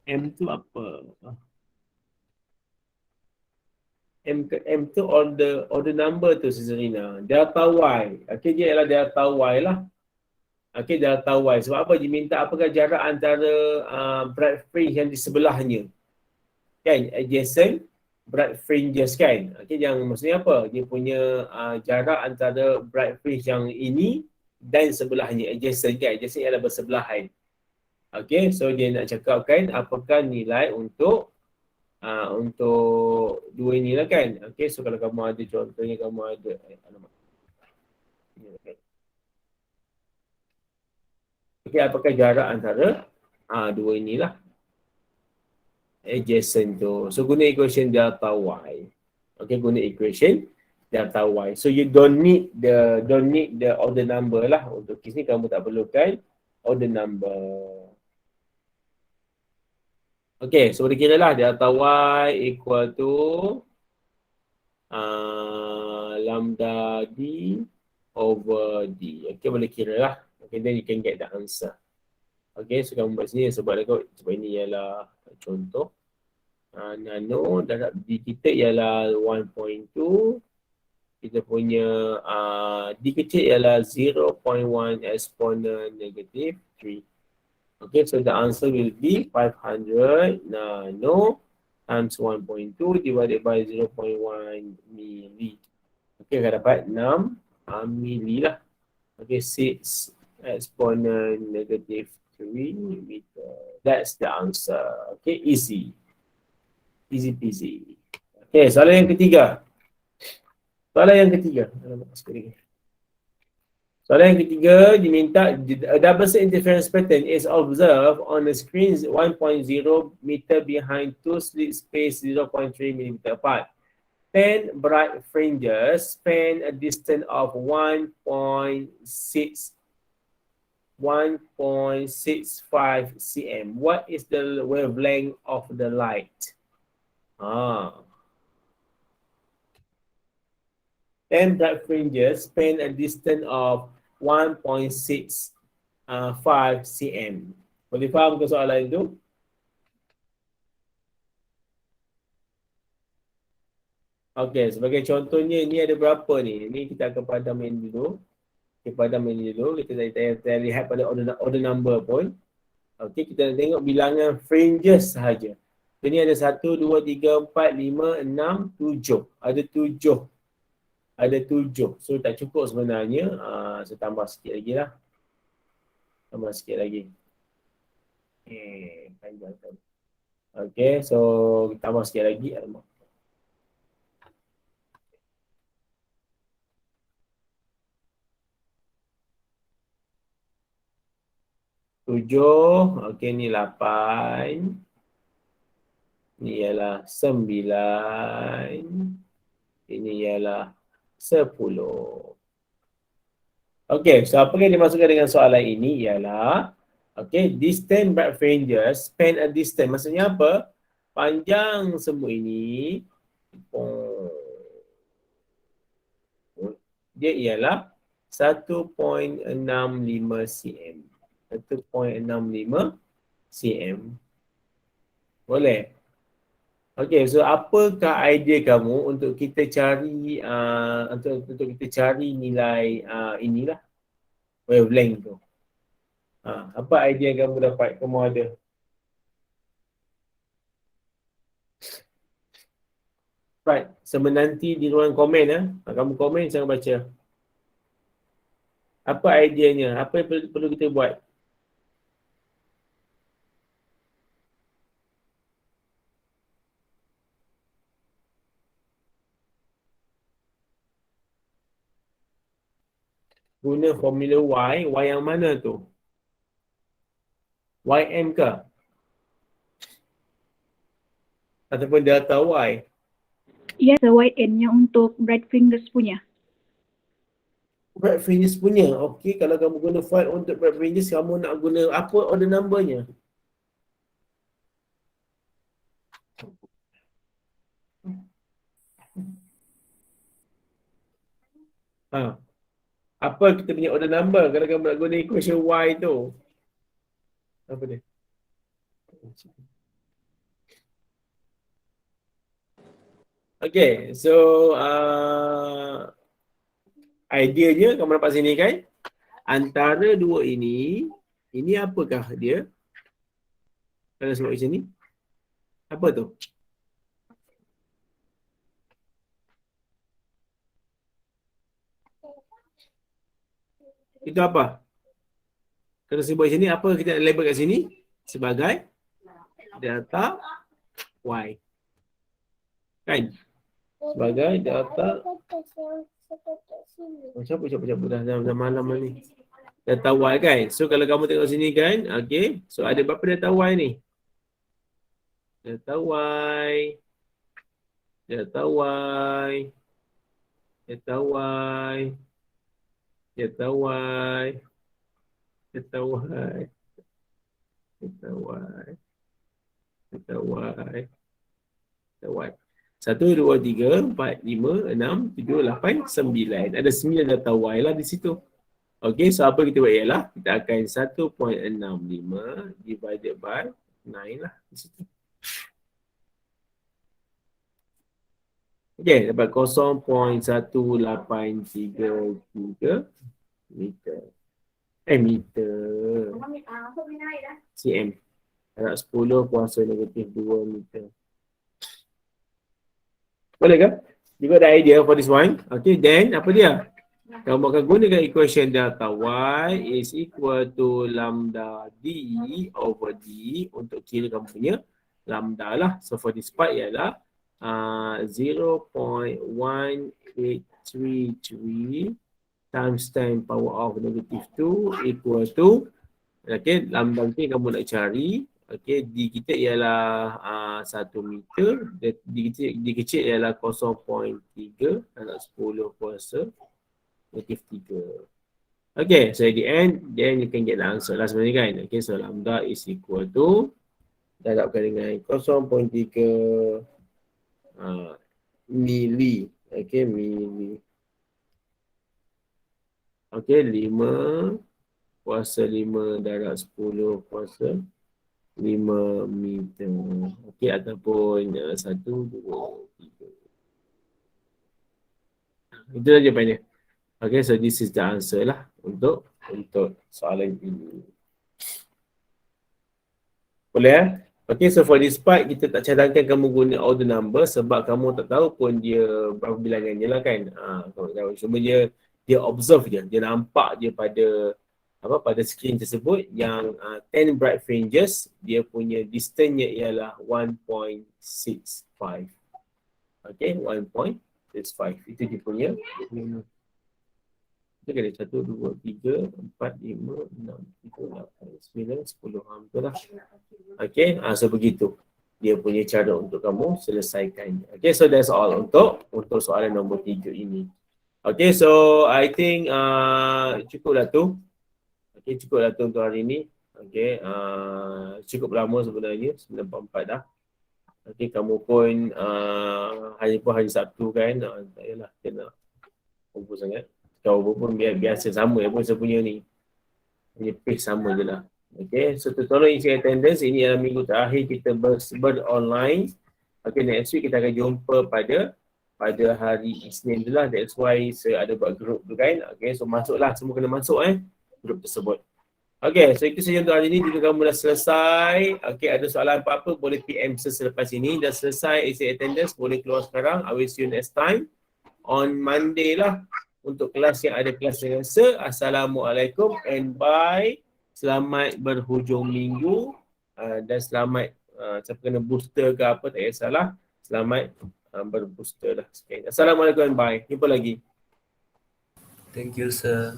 M tu apa? M tu order number tu Serena. Delta Y. Okay, dia ialah delta Y lah. Okay, delta Y. Sebab apa? Dia minta apakah jarak antara bright fringe yang di sebelahnya. Kan? Adjacent bright fringes kan. Okay, yang maksudnya apa? Dia punya jarak antara bright fringe yang ini dan sebelahnya, adjacent kan. Adjacent ialah bersebelahan. Okay, so dia nak cakapkan apakah nilai untuk dua ni lah kan. Okay, so kalau kamu ada contohnya, kamu ada okay, apakah jarak antara dua inilah adjacent tu. So guna equation delta y. Okay, guna equation delta y. So you don't need the order number lah. Untuk kes ni kamu tak perlukan order number. Okay, so boleh kira lah delta y equal to lambda d over d. Okay, boleh kira lah. Okay, then you can get the answer. Okay, so kamu buat sini sebab ini ialah contoh. Nano darab D kita ialah 1.2. Kita punya D kecil ialah 0.1 exponent negative 3. Okay, so the answer will be 500 nano times 1.2 divided by 0.1 milli. Okay, akan dapat 6 milli lah. Okay, 6 exponent negative 3 meter. That's the answer. Okay, easy. Easy peasy. Okay, soalan yang ketiga. Soalan yang ketiga diminta a double slit interference pattern is observed on the screen 1.0 meter behind two slit spaced 0.3 millimeter apart. 10 bright fringes span a distance of 1.65 cm. What is the wavelength of the light? 10 bright fringes span a distance of 1.65 cm. Boleh faham ke soalan itu? Okey, sebagai contohnya ni ada berapa ni? Ni kita akan padam ini dulu. Kita padam ini dulu. Kita lihat pada order number pun. Okey, kita nak tengok bilangan fringes sahaja. Ini ada 1, 2, 3, 4, 5, 6, 7. Ada 7. So tak cukup sebenarnya. Saya tambah sikit lagi lah. Tambah sikit lagi. Panjangkan. Okay, so tambah sikit lagi. 7. Okay, ni 8. Ni ialah 9. Ini ialah 10. Okay, so apa yang dimaksudkan dengan soalan ini ialah distance bright fringes span a distance. Maksudnya apa? Panjang semua ini dia ialah 1.65 cm. 1.65 cm. Boleh? Okay, so apakah idea kamu untuk kita cari nilai inilah wavelength tu? Apa idea yang kamu dapat? Kamu ada? Right, semenanti di ruang komen kamu komen, jangan baca. Apa ideanya? Apa yang perlu kita buat? Guna formula Y yang mana tu? YM ke? Ataupun delta Y?
Ya, YN yang untuk bright fringes punya.
Bright fringes punya. Okey, kalau kamu guna file untuk bright fringes, kamu nak guna apa order numbernya? Apa kita punya order number kalau kamu nak guna equation Y tu? Apa dia? Okay, so ideanya kamu nampak sini kan? Antara dua ini apakah dia? Kalau sebut macam ni, apa tu? Itu apa? Kalau sebut sini, apa kita label kat sini? Sebagai delta Y. Kan? Sebagai delta. Siapa dah malam ni. Delta Y kan? So kalau kamu tengok sini kan, okay. So ada berapa delta Y ni? Delta Y. Delta Y. Delta Y. Delta Y. Delta Y. Delta Y. Delta Y. Delta Y. 1, 2, 3, 4, 5, 6, 7, 8, 9. Ada 9 delta Y lah di situ. Okay, so apa kita buat ialah kita akan 1.65 divided by 9 lah di situ. Okay, dapat 0.1833 meter. Meter. cm. Darab 10 kuasa negatif 2 meter. Boleh ke? You got the idea for this one? Okay, then apa dia? Kamu akan gunakan equation delta Y is equal to lambda D over D untuk kira kamu punya lambda lah. So for this part ialah 0.1833 times 10 power of negative 2 equal to, okay, lambda ni kamu nak cari, okay, D kita ialah 1 meter, D kecil ialah 0.3 dalam 10 kuasa negatif 3. Okay, so at the end, then you can get the answer lah sebenarnya kan. Okay, so lambda is equal to, darabkan dengan 0.3 mili. Okay, mili. Okay, 5 kuasa 5 darab 10 kuasa 5 meter. Okay, ataupun 1, 2, 3. Itulah jawapannya. Okay, so this is the answer lah untuk soalan ini. Boleh? Okay, so for this part, kita tak cadangkan kamu guna order number sebab kamu tak tahu pun dia berapa bilangannya lah kan. Kamu tahu. Cuma dia observe je. Dia nampak je pada screen tersebut yang 10 bright fringes, dia punya distance-nya ialah 1.65. Okay, 1.65. Itu dia punya. Kita kena 1, 2, 3, 4, 5, 6, 7, 8, 9, 10. Betul lah. Okay, so begitu dia punya cara untuk kamu selesaikan. Okay, so that's all untuk soalan nombor 3 ini. Okay, so I think cukuplah tu. Okay, cukuplah tu untuk hari ini. Okay, cukup lama sebenarnya, 9.4 dah. Okay, kamu pun hari Sabtu kan, tak payahlah kena kumpul sangat. Kau pun biasa sama pun saya punya ni. Punya pace sama je lah. Okay, so tolong isi attendance. Ini adalah minggu terakhir kita ber-online. Okay, next week kita akan jumpa pada hari Isnin tu lah. That's why saya ada buat group tu kan. Okay, so masuklah. Semua kena masuk group tersebut. Okay, so itu saja untuk hari ini. Jika kamu dah selesai, okay, ada soalan apa-apa boleh PM selepas ini. Dah selesai isi attendance, boleh keluar sekarang. I will see you next time. On Monday lah. Untuk kelas yang ada kelas dengan Assalamualaikum and bye. Selamat berhujung minggu dan selamat siapa kena booster ke apa tak kisahlah. Selamat berbooster dah. Assalamualaikum and bye. Jumpa lagi.
Thank you, sir.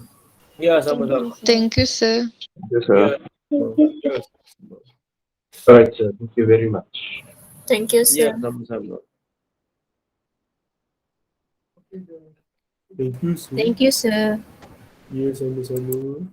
Ya, sama-sama.
Thank you, sir.
Yes, sir.
Ya.
Alright, sir. Thank you very much.
Thank you,
Ya,
sir.
sama-sama. Thank you, sir.
Thank you, sir.
Ya, sama-sama.